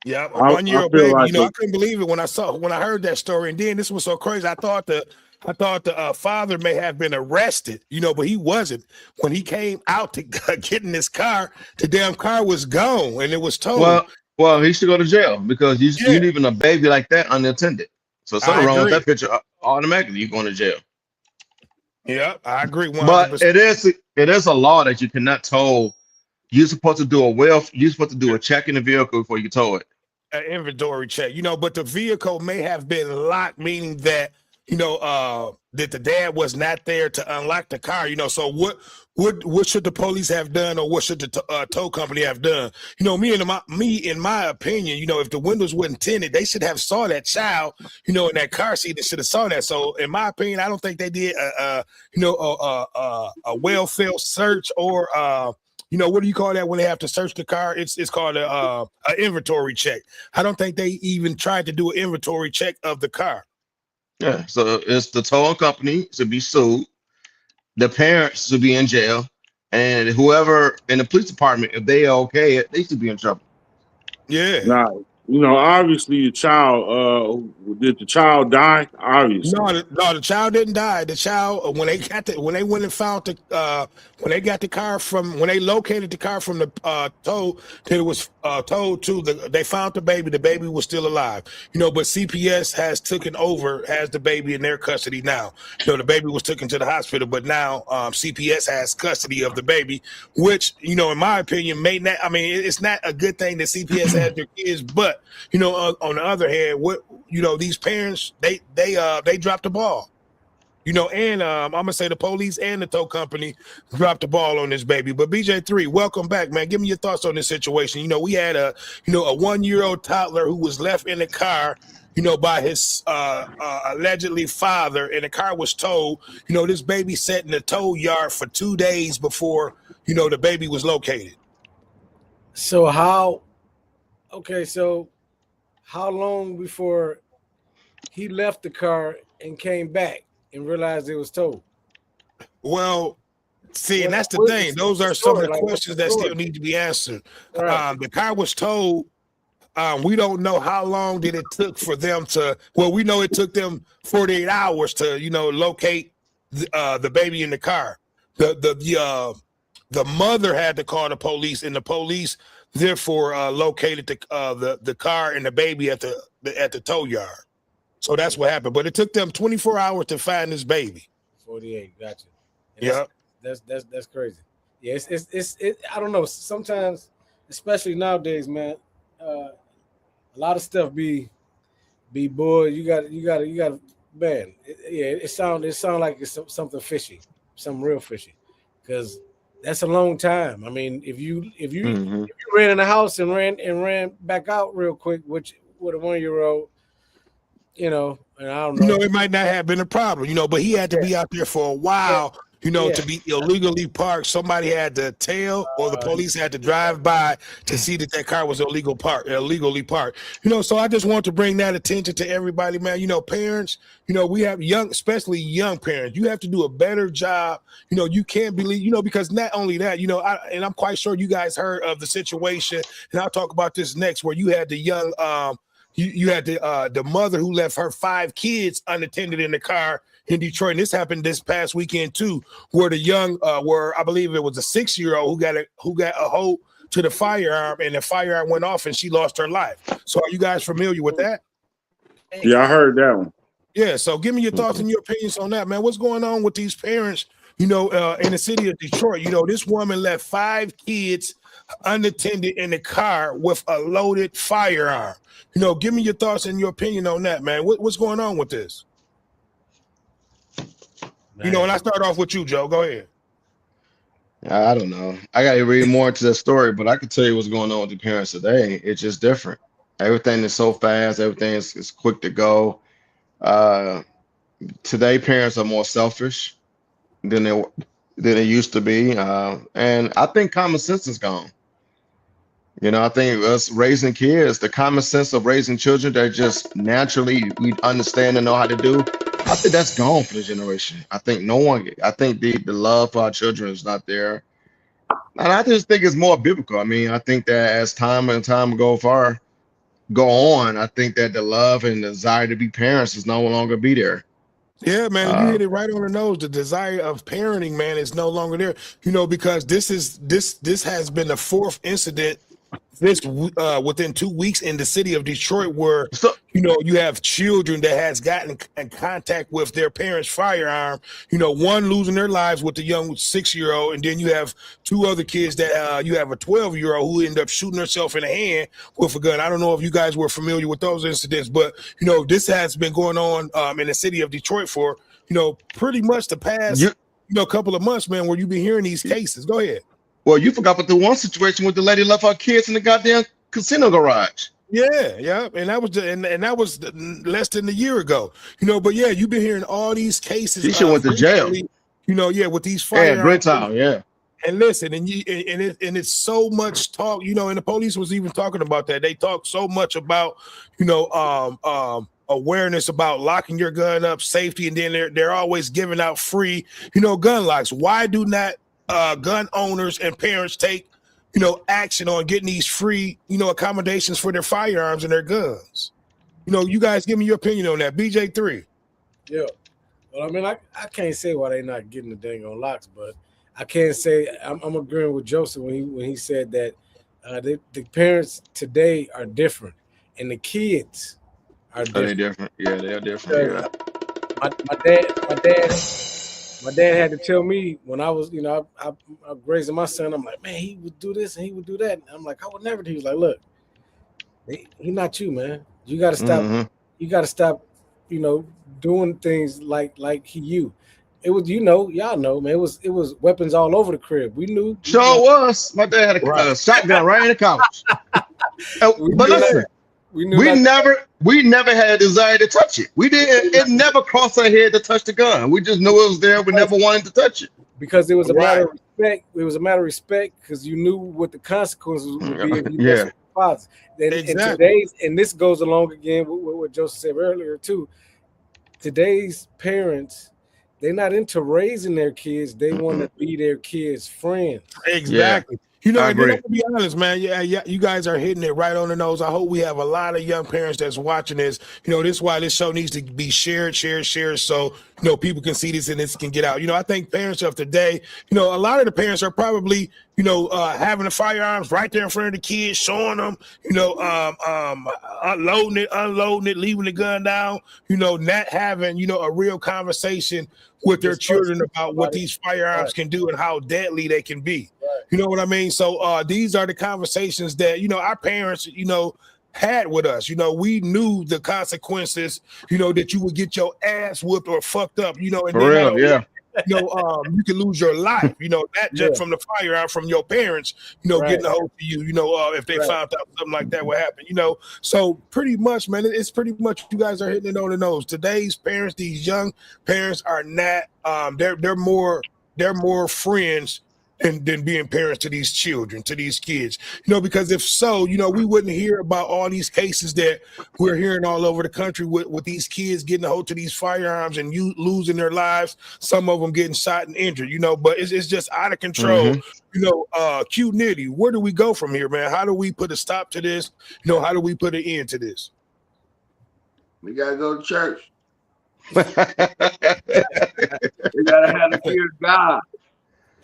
Yeah, a I 1-year-old feel baby. like I couldn't believe it when I heard that story. And then this was so crazy. I thought the father may have been arrested, but he wasn't. When he came out to get in this car, the damn car was gone and it was towed. Well, he should go to jail because you leaving a baby like that unattended. So something wrong with that picture. Automatically, you're going to jail. Yeah, I agree. 100%. But it is a law that you cannot tow. You're supposed to do a check in the vehicle before you tow it. An inventory check, but the vehicle may have been locked, meaning that that the dad was not there to unlock the car. So what should the police have done, or what should the tow company have done? In my opinion, if the windows weren't tinted, they should have saw that child, in that car seat. They should have saw that. So in my opinion, I don't think they did a well-felt search, or what do you call that when they have to search the car? It's called an inventory check. I don't think they even tried to do an inventory check of the car. Yeah, so it's the towing company should be sued. The parents should be in jail, and whoever in the police department, if they okay it, they should be in trouble. Yeah. Now, obviously the child. Did the child die? Obviously. No, the child didn't die. The child, when they went and found when they got the car when they located the car from the tow, that it was towed to they found the baby. The baby was still alive. But CPS has the baby in their custody now. The baby was taken to the hospital, but now CPS has custody of the baby, which, in my opinion, may not. I mean, it's not a good thing that CPS has their kids, but on the other hand, these parents, they dropped the ball, and I'm gonna say the police and the tow company dropped the ball on this baby. But BJ3, welcome back, man. Give me your thoughts on this situation. We had a 1-year-old toddler who was left in the car, by his allegedly father, and the car was towed. This baby sat in the tow yard for 2 days before, the baby was located. So how long before he left the car and came back and realized it was towed? Well, see, and that's the thing. Those are some of the questions that still need to be answered. Right. The car was towed. We don't know how long did it took for them to. Well, we know it took them 48 hours to, locate the baby in the car. the mother had to call the police, and the police therefore located the car and the baby at the tow yard. So that's what happened. But it took them 24 hours to find this baby. 48, gotcha. And Yeah. That's crazy. Yeah, it's I don't know. Sometimes, especially nowadays, man, a lot of stuff be boy. You got man. It sound like it's something fishy, something real fishy, because that's a long time. I mean, if you ran in the house and ran back out real quick, which with a 1-year-old, and I don't know. It might not have been a problem, but he had to be out there for a while. To be illegally parked, somebody had to tell, or the police had to drive by to see that car was illegally parked. So I just want to bring that attention to everybody, man. Parents, we have especially young parents. You have to do a better job. You can't believe, because not only that, and I'm quite sure you guys heard of the situation, and I'll talk about this next, where you had the young, you had the mother who left her 5 kids unattended in the car in Detroit. And this happened this past weekend too, where the young, where I believe it was a 6-year-old who got a hold to the firearm, and the firearm went off and she lost her life. So are you guys familiar with that? Yeah, I heard that one. Yeah. So give me your thoughts and your opinions on that, man. What's going on with these parents, in the city of Detroit? This woman left 5 kids unattended in the car with a loaded firearm. Give me your thoughts and your opinion on that, man. What's going on with this? And I start off with you, Joe. Go ahead. I don't know. I got to read more into the story, but I can tell you what's going on with the parents today. It's just different. Everything is so fast. Everything is quick to go. Today, parents are more selfish than they used to be, and I think common sense is gone. I think us raising kids, the common sense of raising children that just naturally we understand and know how to do, I think that's gone for the generation. I think the love for our children is not there. And I just think it's more biblical. I mean, I think that as time go on, I think that the love and the desire to be parents is no longer be there. Yeah, man, you hit it right on the nose. The desire of parenting, man, is no longer there. Because this has been the 4th incident within 2 weeks in the city of Detroit, where you have children that has gotten in contact with their parents' firearm. One losing their lives with the young 6-year-old, and then you have 2 other kids that you have a 12-year-old who ended up shooting herself in the hand with a gun. I don't know if you guys were familiar with those incidents, but this has been going on in the city of Detroit for pretty much the past couple of months, man, where you've been hearing these cases. Go ahead. Well, you forgot about the one situation where the lady left her kids in the goddamn casino garage. Yeah, and that was less than a year ago. But yeah, you've been hearing all these cases. She went to jail. With these firearms. Yeah, great time. Yeah. And listen, and it's so much talk. And the police was even talking about that. They talk so much about awareness about locking your gun up, safety, and then they're always giving out free gun locks. Why do not gun owners and parents take action on getting these free accommodations for their firearms and their guns? You guys give me your opinion on that. BJ3. Yeah, well, I mean, I can't say why they not getting the dang on locks, but I can't say I'm agreeing with Joseph when he said that the parents today are different and the kids are different. Are they different? Yeah, they are different. Yeah. My dad had to tell me when I was, I raising my son. I'm like, man, he would do this and he would do that. And I'm like, I would never do. He was like, look, he not you, man. You got to stop. Mhm. You got to stop, doing things like he you. It was, y'all know, man. It was weapons all over the crib. We knew. Sure was. My dad had a shotgun right in the couch. But listen. We never had a desire to touch it. We didn't. It never crossed our head to touch the gun. We just knew it was there. We never wanted to touch it because it was a matter of respect. It was a matter of respect because you knew what the consequences would be if you messed with your fathers. Exactly. And this goes along again with what Joseph said earlier too. Today's parents, they're not into raising their kids. They want to be their kids' friends. Exactly. You know, I and then I'm agree. gonna be honest, man. Yeah, you guys are hitting it right on the nose. I hope we have a lot of young parents that's watching this. You know, this is why this show needs to be shared, so people can see this and this can get out. You know, I think parents of today, a lot of the parents are probably, having the firearms right there in front of the kids, showing them, unloading it, leaving the gun down. Not having, a real conversation with their children about what these firearms can do and how deadly they can be. You know what I mean? So these are the conversations that, our parents, had with us. We knew the consequences, that you would get your ass whooped or fucked up, and For then not real, only, yeah. you can lose your life, not just Yeah. from the firearm, from your parents, Right. getting a hold of you, if they Right. found out something like that would happen, So pretty much, man, it's pretty much you guys are hitting it on the nose. Today's parents, these young parents are not, they're more friends than being parents to these children, to these kids, because if so, we wouldn't hear about all these cases that we're hearing all over the country with these kids getting a hold to these firearms and you losing their lives, some of them getting shot and injured, but it's just out of control. Q Nitty, where do we go from here, man? How do we put a stop to this? How do we put an end to this? We gotta go to church. Yeah. We gotta have the fear of God.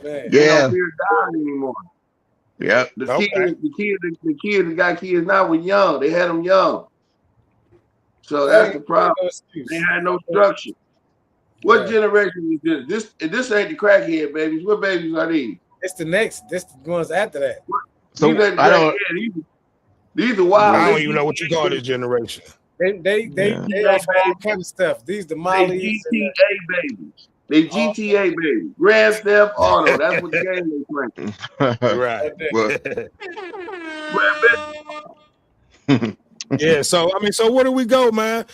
Man. They don't fear God anymore. Yep. The Okay. kids that got kids now were young. They had them young. So that's the problem. No excuse. They had no structure. What Yeah. generation is this? This ain't the crackhead babies. What babies are these? It's the next. This the ones after that. So These ain't the I don't. crackhead. These are wild. I don't They even know what you call this generation. They Yeah. off all kind of stuff. These the They Mollies. and the- GTA babies. They GTA babies. Grand Theft Auto. That's what the game they playing. Right. Well, Yeah. So so where do we go, man?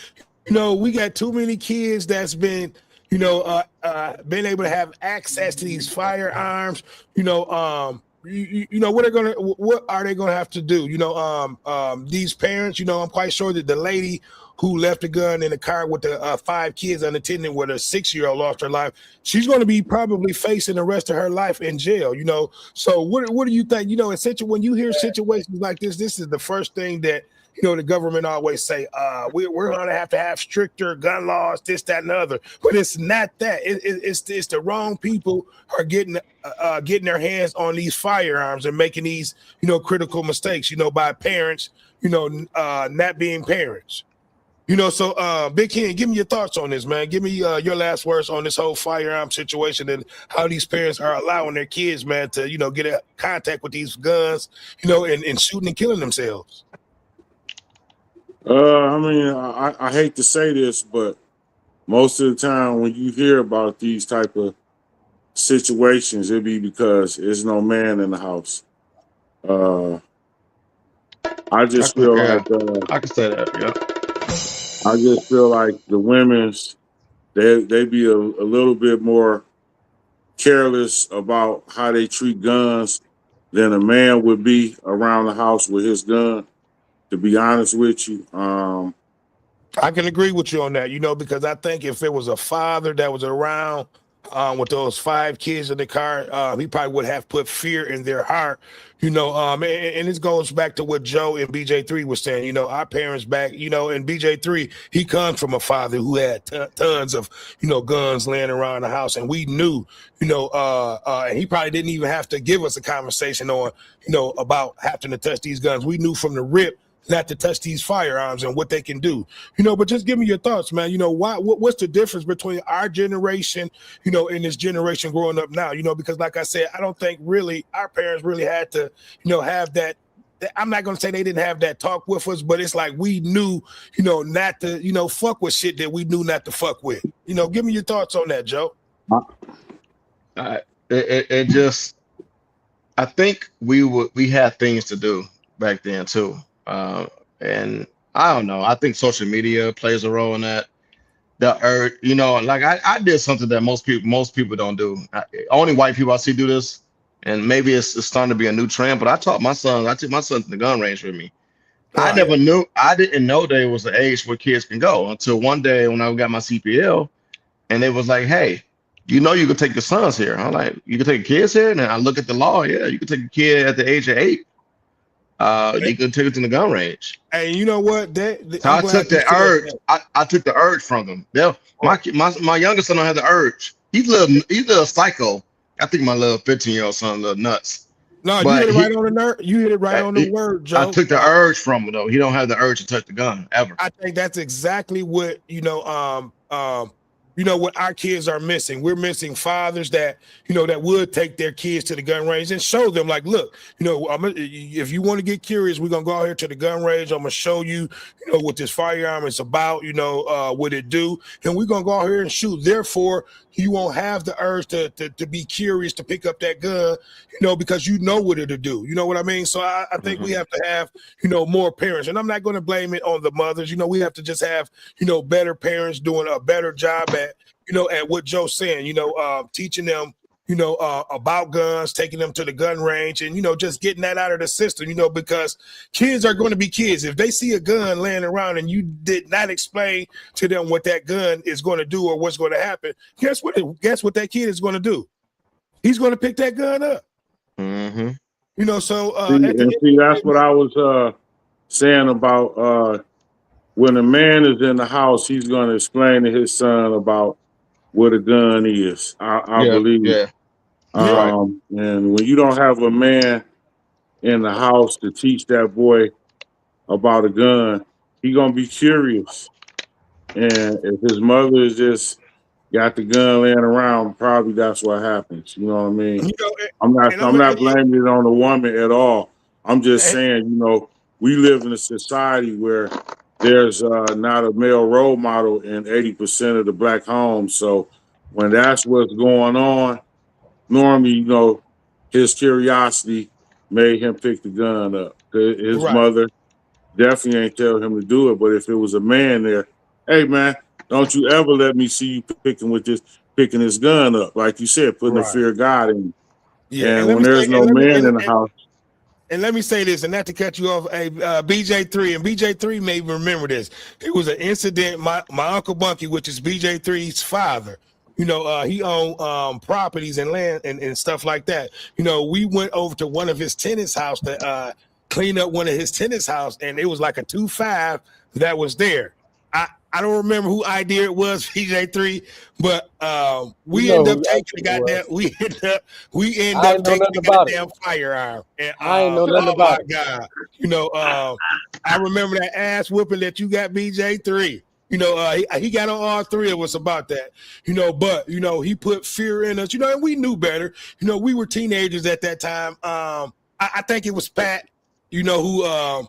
We got too many kids that's been, been able to have access to these firearms. What are they gonna have to do? These parents. I'm quite sure that the lady who left the gun in the car with the 5 kids unattended, where the 6-year-old lost her life, she's going to be probably facing the rest of her life in jail. So what do you think? When you hear situations like this is the first thing that the government always say, we're going to have stricter gun laws, this, that, and the other. But it's not that. It's the wrong people are getting their hands on these firearms and making these critical mistakes. By parents, not being parents. So Big Ken, give me your thoughts on this, man. Give me your last words on this whole firearm situation and how these parents are allowing their kids, man, to get in contact with these guns, and shooting and killing themselves. I mean, I hate to say this, but most of the time when you hear about these type of situations, it be because there's no man in the house. I just feel Yeah. like I can say that. Yeah. I just feel like the women's they be a little bit more careless about how they treat guns than a man would be around the house with his gun. To be honest with you, I can agree with you on that, because I think if it was a father that was around with those 5 kids in the car, he probably would have put fear in their heart, and this goes back to what Joe and BJ3 was saying, our parents back, and BJ3, he comes from a father who had tons of, guns laying around the house, and we knew, and he probably didn't even have to give us a conversation on, about having to touch these guns. We knew from the rip not to touch these firearms and what they can do, but just give me your thoughts, man. What's the difference between our generation, and this generation growing up now, because like I said, I don't think really our parents really had to, have that. I'm not going to say they didn't have that talk with us, but it's like we knew, not to, fuck with shit that we knew not to fuck with. Give me your thoughts on that, Joe. It just, I think we had things to do back then too. And I don't know. I think social media plays a role in that. Like I did something that most people don't do. Only white people I see do this, and maybe it's starting to be a new trend. But I took my son to the gun range with me. Right. I didn't know there was an age where kids can go until one day when I got my CPL, and it was like, hey, you know, you could take your sons here. I'm like, you can take kids here. And I look at the law. Yeah, you can take a kid at the age of 8. You can take it to the gun range. And you know what? So I took the urge. I took the urge from them. My youngest son don't have the urge. He's a little psycho. I think my little 15-year-old son a little nuts. No, you But hit it right on the nerve. You hit it right on the word, Joe. I took the urge from him though. He don't have the urge to touch the gun ever. I think that's exactly what what our kids are missing. We're missing fathers that that would take their kids to the gun range and show them, like, look, if you want to get curious, we're gonna go out here to the gun range. I'm gonna show you, what this firearm is about. What it do, and we're gonna go out here and shoot. Therefore, you won't have the urge to be curious to pick up that gun, because you know what it'll do. You know what I mean? So I think we have to have, more parents, and I'm not going to blame it on the mothers. We have to just have, better parents doing a better job at what Joe's saying, teaching them, about guns, taking them to the gun range, and, just getting that out of the system, because kids are going to be kids. If they see a gun laying around and you did not explain to them what that gun is going to do or what's going to happen, guess what that kid is going to do? He's going to pick that gun up. Mm-hmm. See, that's what I was saying about when a man is in the house, he's going to explain to his son about what a gun is. I believe. Yeah. And when you don't have a man in the house to teach that boy about a gun, he gonna be curious. And if his mother is just got the gun laying around, probably that's what happens. You know what I mean? I'm not blaming it on the woman at all. I'm just saying, we live in a society where there's not a male role model in 80% of the black homes. So when that's what's going on, normally, his curiosity made him pick the gun up. His mother definitely ain't tell him to do it. But if it was a man there, hey man, don't you ever let me see you picking this gun up. Like you said, putting the fear of God in you. Yeah, and when there's no man in the house. And let me say this, and not to cut you off, BJ3, and BJ3 may remember this. It was an incident, my Uncle Bunky, which is BJ3's father, he owned properties and land and stuff like that. We went over to one of his tenants' house to clean up one of his tenants' house, and it was like a 2.5 that was there. I don't remember who idea it was, BJ3, but we end up taking the goddamn. We end up taking the goddamn firearm. And, I ain't know nothing about it. God, I remember that ass whooping that you got, BJ3. He got on all three of us about that. But he put fear in us. And we knew better. We were teenagers at that time. I think it was Pat. Who.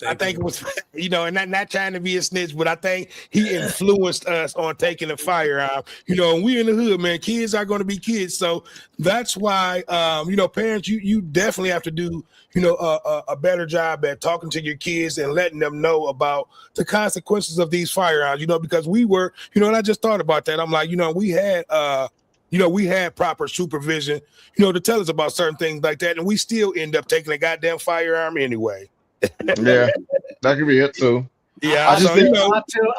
I think it was, and not trying to be a snitch, but I think he influenced us on taking a firearm. And we in the hood, man. Kids are going to be kids, so that's why, parents, you definitely have to do, a better job at talking to your kids and letting them know about the consequences of these firearms. Because we were, and I just thought about that. I'm like, we had proper supervision, to tell us about certain things like that, and we still end up taking a goddamn firearm anyway. Yeah, that could be it too. Yeah,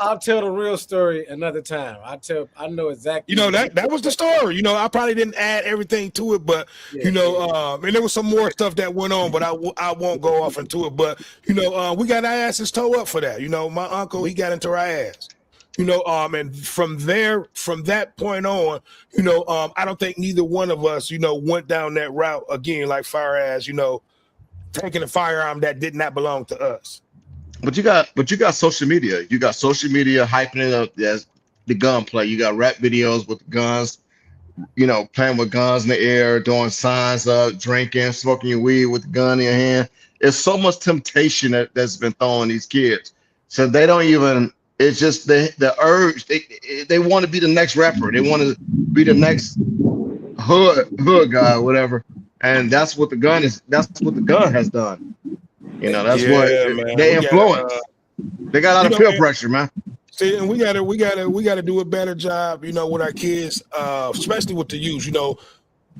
I'll tell the real story another time. I know exactly. That was the story. I probably didn't add everything to it, but and there was some more stuff that went on, but I won't go off into it. But we got our asses toe up for that. My uncle, he got into our ass. And from that point on, I don't think neither one of us, went down that route again, like far as taking a firearm that did not belong to us. But you got social media. You got social media hyping it up as the gunplay. You got rap videos with guns, playing with guns in the air, doing signs up, drinking, smoking your weed with the gun in your hand. It's so much temptation that's been thrown on these kids. So they don't even. It's just the urge. They want to be the next rapper. They want to be the next hood guy, or whatever. And that's what the gun is. That's what the gun has done. That's what they influence. They got a lot of peer pressure, man. See, and we gotta do a better job, with our kids, especially with the youth.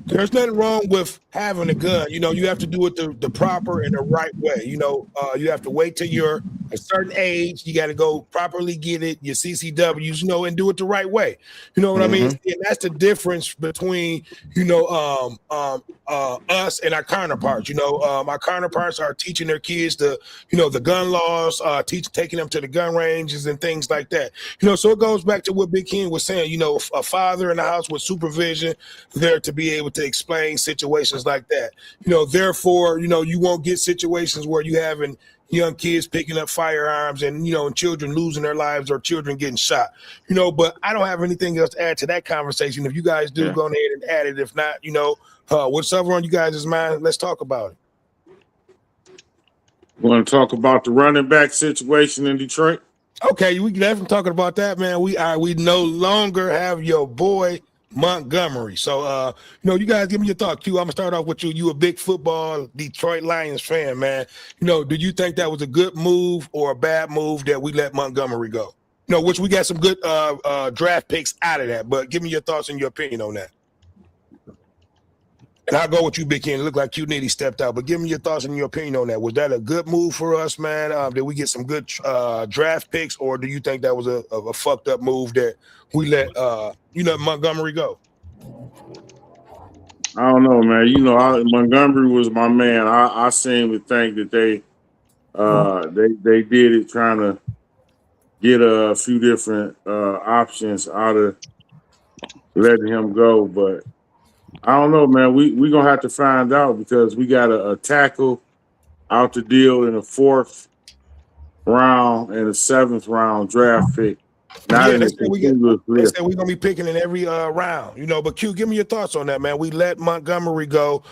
There's nothing wrong with having a gun. You know, you have to do it the proper and the right way. You know, you have to wait till you're a certain age. You got to go properly get it, your CCWs, you know, and do it the right way. You know what I mean? And that's the difference between, you know, us and our counterparts. You know, our counterparts are teaching their kids the, you know, the gun laws, taking them to the gun ranges and things like that. You know, so it goes back to what Big Ken was saying. You know, a father in the house with supervision there to be able to explain situations like that. You know, therefore, you know, you won't get situations where you having young kids picking up firearms and, you know, and children losing their lives or children getting shot. You know, but I don't have anything else to add to that conversation. If you guys do, go ahead and add it. If not, you know, whatever on you guys' mind, let's talk about it. Want to talk about the running back situation in Detroit? Okay, we can definitely talking about that, man. We no longer have your boy Montgomery. So you know, you guys give me your thought. Q, I'm gonna start off with you. You a big football Detroit Lions fan, man. You know, do you think that was a good move or a bad move that we let Montgomery go? You know, which we got some good draft picks out of that, but give me your thoughts and your opinion on that. And I'll go with you, Big Ken. It looked like Q Nitty stepped out, but give me your thoughts and your opinion on that. Was that a good move for us, man? Did we get some good draft picks, or do you think that was a fucked up move that we let you know, Montgomery go? I don't know, man. You know, Montgomery was my man. I seem to think that they did it trying to get a few different options out of letting him go, but I don't know, man. We gonna have to find out because we got a tackle out the deal in the 4th round and a 7th round draft pick. Not in they said we're gonna be picking in every round, you know. But Q, give me your thoughts on that, man. We let Montgomery go.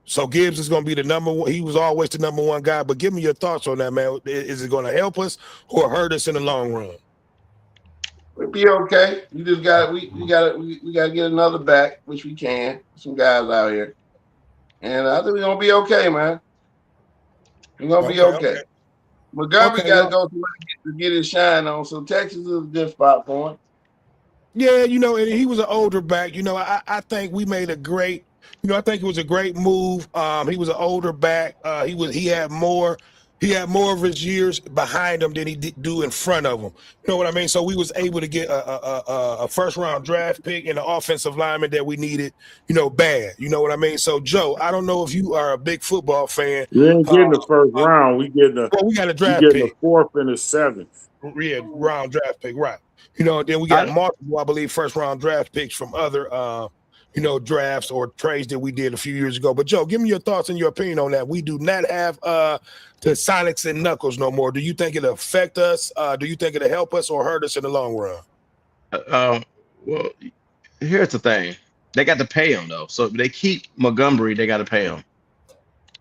So Gibbs is gonna be the number one. He was always the number one guy. But give me your thoughts on that, man. Is it gonna help us or hurt us in the long run? It'll be okay. You just got we got to get another back, which we can. Some guys out here, and I think we're gonna be okay, man. We're gonna be okay. Montgomery got to go to get his shine on. So Texas is a good spot for him. Yeah, you know, and he was an older back. You know, I think we made a great. You know, I think it was a great move. He was an older back. He had more of his years behind him than he did do in front of him. You know what I mean? So we was able to get a first round draft pick and an offensive lineman that we needed, you know, bad. You know what I mean? So Joe, I don't know if you are a big football fan. We ain't getting the first round. We got a draft pick. The 4th and the 7th. Yeah, round draft pick, right. You know, then we got multiple, I believe, first round draft picks from other you know, drafts or trades that we did a few years ago. But Joe, give me your thoughts and your opinion on that. We do not have the Sonics and Knuckles no more. Do you think it'll affect us? Do you think it'll help us or hurt us in the long run? Well, here's the thing. They got to pay him, though. So if they keep Montgomery, they got to pay him.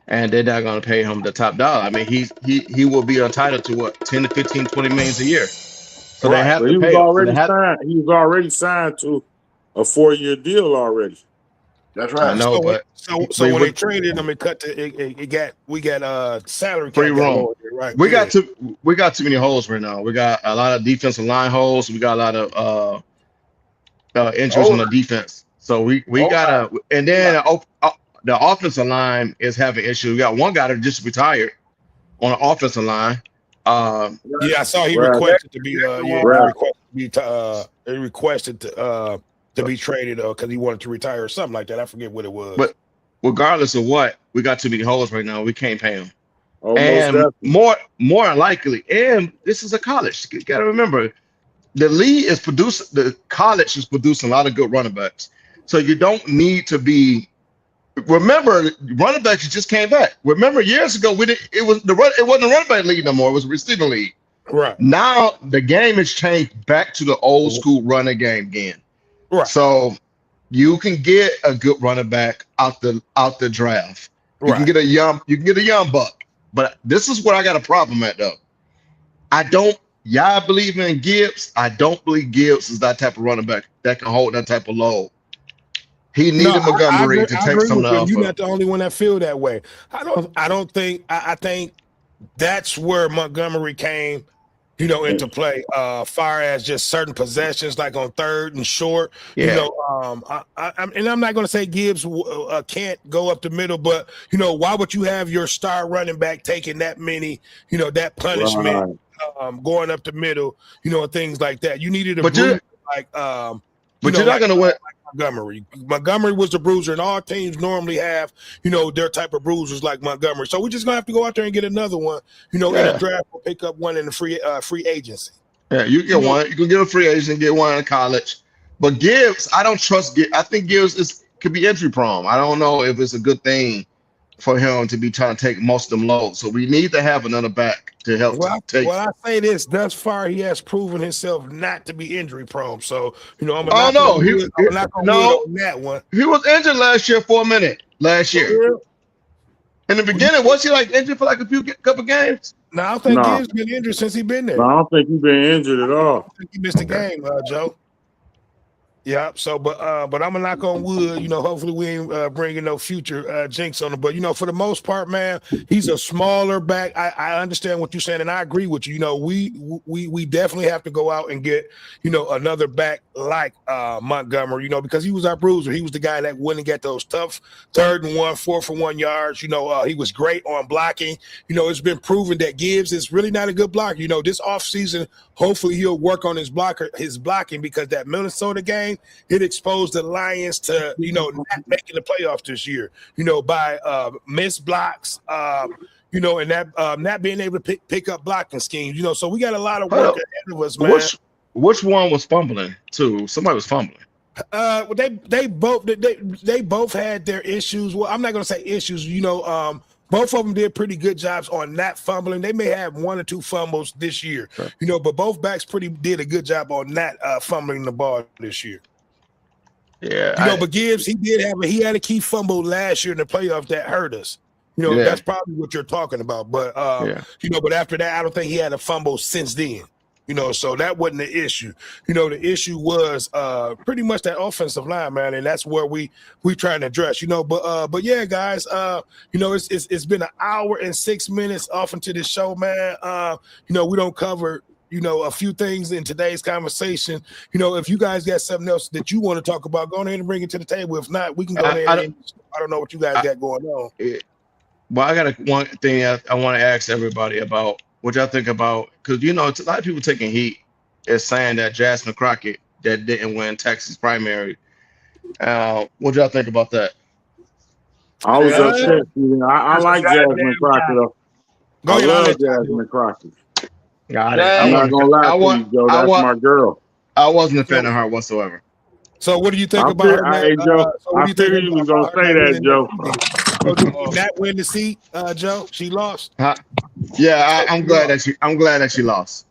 And they're not going to pay him the top dollar. I mean, he will be entitled to what, 10 to 15, 20 million a year. So they have to pay him. He was already signed to a 4-year deal already. That's right. I know, but so when they traded him, we got salary free roam. Right. We got too many holes right now. We got a lot of defensive line holes. We got a lot of injuries on the defense. So we gotta, and then the offensive line is having issues. We got one guy that just retired on the offensive line. Yeah, I saw he requested to be requested to be traded because he wanted to retire or something like that. I forget what it was. But regardless of what, we got too many holes right now. We can't pay them. And more likely, and this is a college. You got to remember, the league is producing. The college is producing a lot of good running backs. So you don't need to be. Remember, running backs just came back. Remember, years ago, it wasn't a running back league no more. It was a receiving league. Right. Now the game has changed back to the old school running game again. Right. So you can get a good running back out the draft. You can get a young buck. But this is what I got a problem at though. Y'all believe in Gibbs. I don't believe Gibbs is that type of running back that can hold that type of load. He needed Montgomery to take some of. You're not the only one that feel that way. I think that's where Montgomery came into play. Far as just certain possessions, like on third and short. Yeah. And I'm not going to say Gibbs can't go up the middle, but why would you have your star running back taking that many, that punishment, going up the middle, and things like that. You needed a bruiser like, but you're not going to win. Montgomery. Montgomery was the bruiser, and all teams normally have, their type of bruisers like Montgomery. So we're just gonna have to go out there and get another one, in a draft or pick up one in the free agency. Yeah, you get one. You can get a free agent, get one in college. But Gibbs, I don't trust Gibbs. I think Gibbs could be injury prone. I don't know if it's a good thing for him to be trying to take most of them loads. So we need to have another back to help take. Well, I say this: thus far, he has proven himself not to be injury prone. So I'm not on that one. He was injured last year for a minute. Last year, in the beginning, was he like injured for like a couple games? No, I don't think Gibbs been injured since he been there. No, I don't think he's been injured at all. I think he missed a game, Joe. Yeah, so but I'm gonna knock on wood. Hopefully we ain't bringing no future jinx on him. But for the most part, man, he's a smaller back. I understand what you're saying, and I agree with you. We definitely have to go out and get another back like Montgomery. Because he was our bruiser. He was the guy that went and got those tough 3rd and 1, 4 for 1 yards. He was great on blocking. It's been proven that Gibbs is really not a good blocker. This offseason, hopefully he'll work on his blocking, because that Minnesota game, it exposed the Lions to not making the playoffs this year, by missed blocks, and that not being able to pick up blocking schemes, so we got a lot of work ahead of us, man. Which one was fumbling too? Somebody was fumbling. They both had their issues. Well, I'm not gonna say issues, both of them did pretty good jobs on not fumbling. They may have 1 or 2 fumbles this year, but both backs did a good job on not fumbling the ball this year. Yeah, but Gibbs, he had a key fumble last year in the playoffs that hurt us. That's probably what you're talking about. But but after that, I don't think he had a fumble since then. So that wasn't the issue. The issue was pretty much that offensive line, man, and that's where we trying to address. But yeah, guys, it's been 1 hour and 6 minutes off into this show, man. We don't cover a few things in today's conversation. If you guys got something else that you want to talk about, go ahead and bring it to the table. If not, we can go ahead. I don't know what you guys got going on. Well, I got one thing I want to ask everybody about. What y'all think about? Because it's a lot of people taking heat is saying that Jasmine Crockett that didn't win Texas primary. What y'all think about that? I was upset. I like Jasmine Crockett. I love Jasmine Crockett. Got it. I'm not gonna lie to you, Joe. That's my girl. I wasn't a fan of her whatsoever. So what do you think about her? Hey, Joe, I figured you was gonna say that, Joe. Not win the seat, Joe. She lost. Yeah, I'm glad that she lost.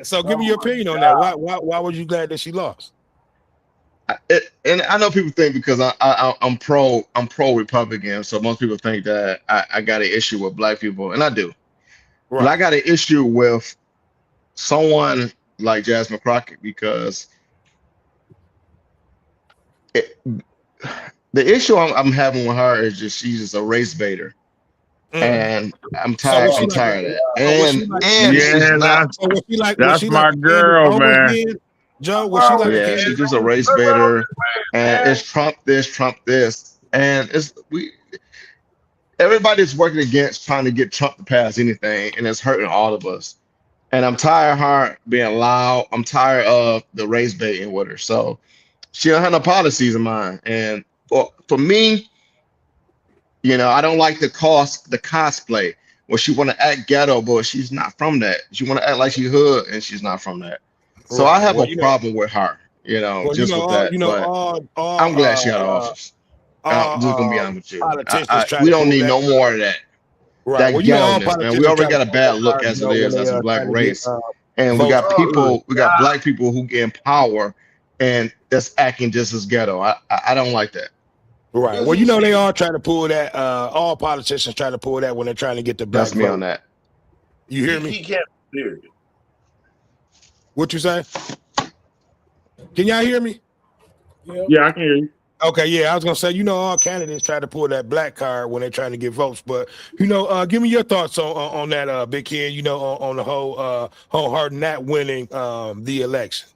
So give me your opinion on that. Why were you glad that she lost? And I know people think because I'm pro Republican, so most people think that I got an issue with black people, and I do. Right. But I got an issue with someone like Jasmine Crockett because the issue I'm having with her is just she's just a race baiter. And I'm tired. I'm tired of that. That's my girl, man. Joe, was she like? She's just a race baiter, and it's Trump this, and everybody's working against trying to get Trump to pass anything, and it's hurting all of us. And I'm tired of her being loud. I'm tired of the race baiting with her. So she don't have no policies in mind, and for me. I don't like the cosplay where she want to act ghetto, but she's not from that. She want to act like she hood, and she's not from that. So I have a problem with her, with that. But I'm glad she got an office. I'm just gonna be honest with you. We don't need no more of that. Right. That ghetto-ness, man. We already got a bad look as it is as a black race, and we got black people who get power, and that's acting just as ghetto. I don't like that. Right. Well, they all try to pull that. All politicians try to pull that when they're trying to get the black vote. That's me on that. You hear me? He can't. What you say? Can y'all hear me? Yeah, I can hear you. Okay, yeah, I was gonna say, all candidates try to pull that black card when they're trying to get votes, but give me your thoughts on that, Big Ken. On the whole Harden not winning the election.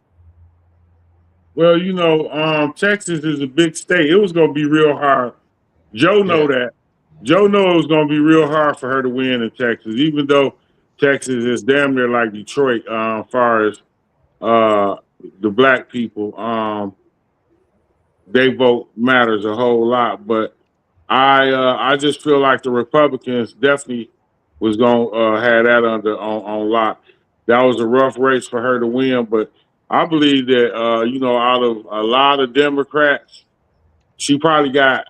Well, Texas is a big state. It was going to be real hard. Joe know that. Joe know it was going to be real hard for her to win in Texas, even though Texas is damn near like Detroit as far as the black people. They vote matters a whole lot, but I just feel like the Republicans definitely was gonna have that on lock. That was a rough race for her to win, but I believe that out of a lot of Democrats, she probably got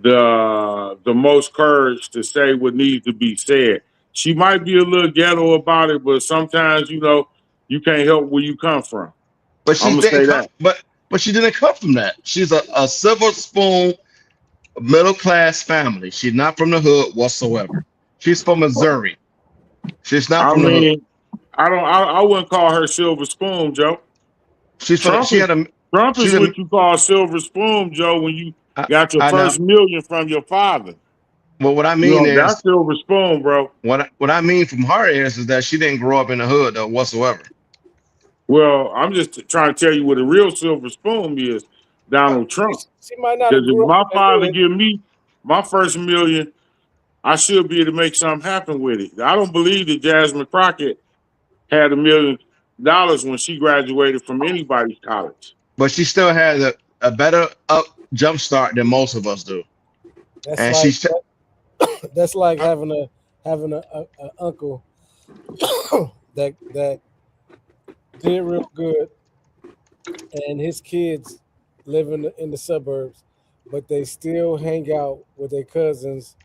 the most courage to say what needs to be said. She might be a little ghetto about it, but sometimes you can't help where you come from. But she I'm gonna say didn't come, that. but she didn't come from that. She's a silver spoon middle class family. She's not from the hood whatsoever. She's from Missouri. She's not I from the hood. mean, I wouldn't call her silver spoon, Joe. She's from. Trump She is had a. Trump She is didn't. what you call silver spoon, Joe, when you got your I know. first million from your father. Well, what I mean That's is, silver spoon, bro. what I mean from her is that she didn't grow up in the hood though whatsoever. Well, I'm just trying to tell you what a real silver spoon is, Donald Trump. She might not Because have if grew up my in the father hood. give me my first million, I should be able to make something happen with it. I don't believe that Jasmine Crockett had $1 million when she graduated from anybody's college. But she still had a better up jump start than most of us do. That's And like she's that's like having a uncle that did real good, and his kids live in the suburbs, but they still hang out with their cousins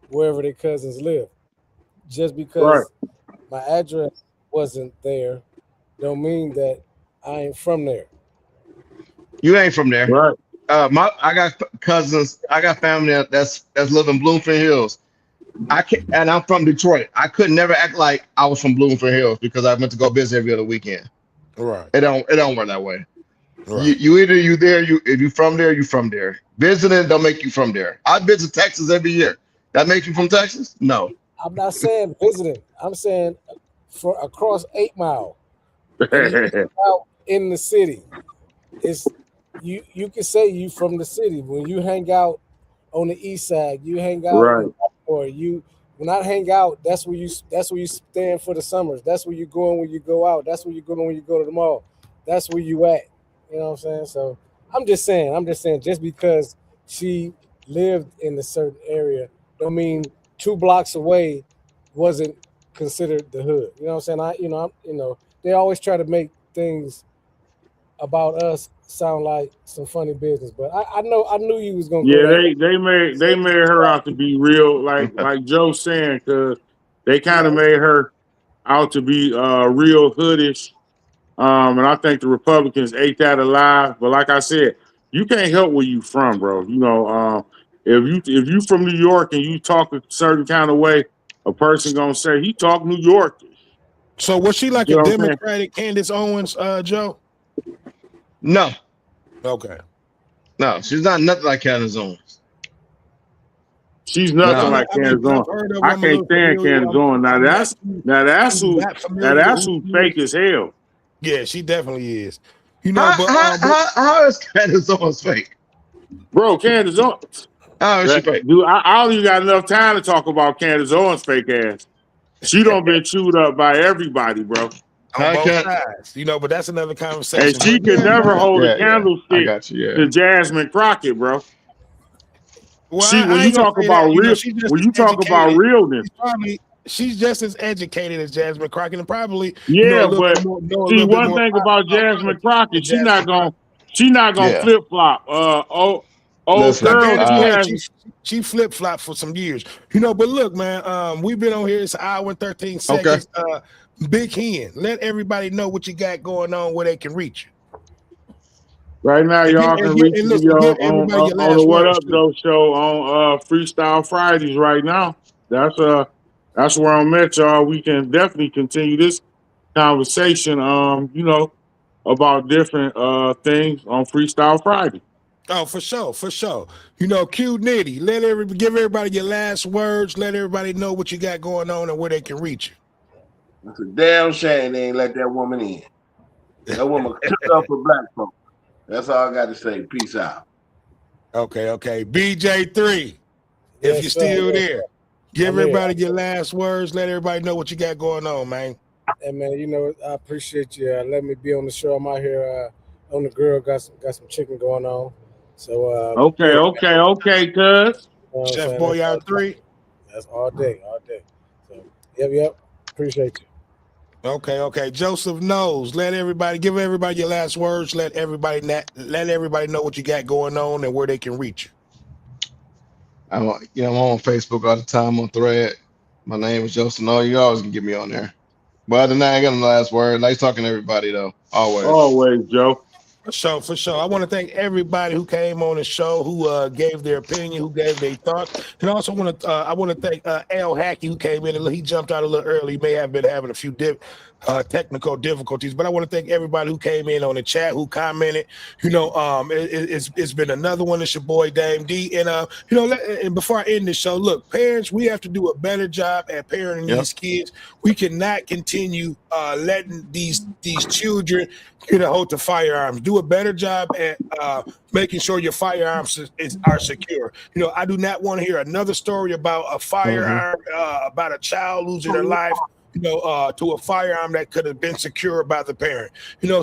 wherever their cousins live. Just Right. because my address wasn't there, don't mean that I ain't from there. you ain't from there. Right. I got cousins. I got family that's live in Bloomfield Hills. I can't, and I'm from Detroit. I could never act like I was from Bloomfield Hills because I went to go visit every other weekend. Right. It don't work that way. Right. You either you there, if you from there, you from there. Visiting don't make you from there. I visit Texas every year. That makes you from Texas? No. I'm not saying visiting. I'm saying for across 8 Mile. And you hang out in the city. It's you can say you from the city. When you hang out on the east side, you hang out Right. or you when I hang out, that's where you stand for the summers. That's where you're going when you go out. That's where you're going when you go to the mall. That's where you at. You know what I'm saying? So I'm just saying, just because she lived in a certain area, don't mean 2 blocks away wasn't considered the hood. You know what I'm saying? They always try to make things about us sound like some funny business, but I knew you was gonna go Yeah, that way. they made her out to be real, like Joe saying, because they kind of made her out to be real hoodish. And I think the Republicans ate that alive. But like I said, you can't help where you from, bro. If you from New York and you talk a certain kind of way, a person gonna say he talk New York. So was she like You a know what I'm saying? Democratic Candace Owens, Joe? No, Okay. no, she's not nothing like Candace Owens. She's nothing No. like Candace I've Owens. heard of her. I I'm a can't little stand familiar. Candace Owens. That's who Not familiar that's with who who she fake is. as hell. Yeah, she definitely is. How is Candace Owens fake? Bro, Candace Owens. How is she fake? Dude, I don't even got enough time to talk about Candace Owens' fake ass. She done been chewed up by everybody, bro. on How both can- sides, but that's another conversation. And she But could yeah, never man. hold a I candlestick got you. to Yeah. Jasmine Crockett, bro. Well, When I you ain't gonna talk say about that. real, She's just when as you talk about educated. realness, She's just as educated as Jasmine Crockett, and probably a yeah. little But bit more. Know a see, little bit one more thing about Jasmine Crockett, than she's not Jasmine gonna Yeah. flip flop. Old Listen, Now, girl, Candace, she you're right. has. She flip flopped for some years, But look, man, we've been on here. It's an hour and 13 Okay. seconds. Big Hen, let everybody know what you got going on, where they can reach you. Right now, y'all can reach me Listen, give everybody your on the last What words Up too. Though show on Freestyle Fridays right now. That's where I'm at, y'all. We can definitely continue this conversation, about different things on Freestyle Friday. Oh, for sure, for sure. You know, Q Nitty, give everybody your last words. Let everybody know what you got going on and where they can reach you. It's a damn shame they ain't let that woman in. That woman took up for black folks. That's all I got to say. Peace out. Okay. BJ3, if Yes, you're sir. still Yes, there, sir. give I'm here. everybody your last words. Let everybody know what you got going on, man. Hey man, you know I appreciate you letting me be on the show. I'm out here on the grill, got some chicken going on. So Okay, cuz. you know what I'm Chef saying? Boyard 3. That's all day. So yep. Appreciate you. Okay. Joseph knows. Give everybody your last words. Let everybody know what you got going on and where they can reach you. I'm on Facebook all the time on Thread. My name is Joseph. No, you always can get me on there. But other than that, I ain't got no last word. Nice talking to everybody though. Always. Always, Joe. For sure. I want to thank everybody who came on the show, who gave their opinion, who gave their thoughts, and also I want to thank Al Hackey who came in. He jumped out a little early. He may have been having a few technical difficulties, but I want to thank everybody who came in on the chat, who commented. You know, it's been another one. It's your boy Dame D, and and before I end the show, look, parents, we have to do a better job at parenting these kids. We cannot continue letting these children get a hold of firearms. Do a better job at making sure your firearms are secure. You know, I do not want to hear another story about a firearm, about a child losing their life, to a firearm that could have been secured by the parent.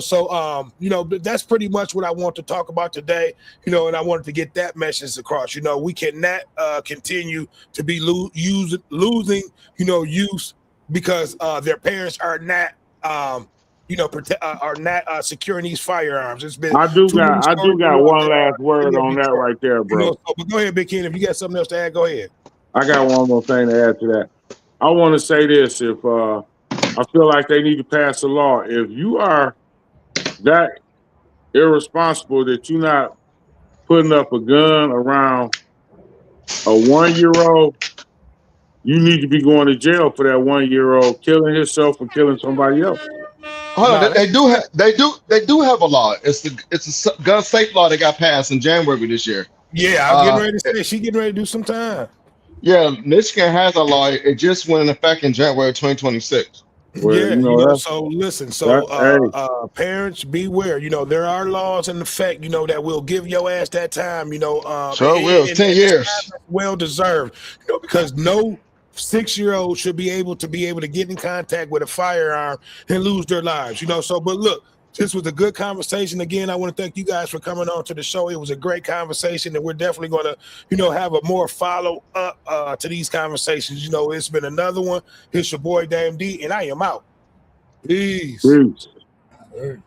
So that's pretty much what I want to talk about today. And I wanted to get that message across. We cannot continue to be losing youth because their parents are not are not securing these firearms. It's been I do got one last word on that right there, bro. But go ahead, Big Ken. If you got something else to add, go ahead. I got one more thing to add to that. I want to say this: if I feel like they need to pass a law, if you are that irresponsible that you're not putting up a gun around a 1-year-old, you need to be going to jail for that 1-year-old killing himself or killing somebody else. Hold on, they do have a law. It's a gun safe law that got passed in January this year. Yeah, I'm getting ready to say she getting ready to do some time. Yeah, Michigan has a law. It just went in effect in January 2026. Well, so listen, parents beware. There are laws in effect, that will give your ass that time, Sure will. 10 years. Well deserved, because no 6-year-old should be able to get in contact with a firearm and lose their lives, but look, this was a good conversation. Again, I want to thank you guys for coming on to the show. It was a great conversation, and we're definitely going to, have a more follow up to these conversations. It's been another one. It's your boy Dame D, and I am out. Peace. Peace. All right.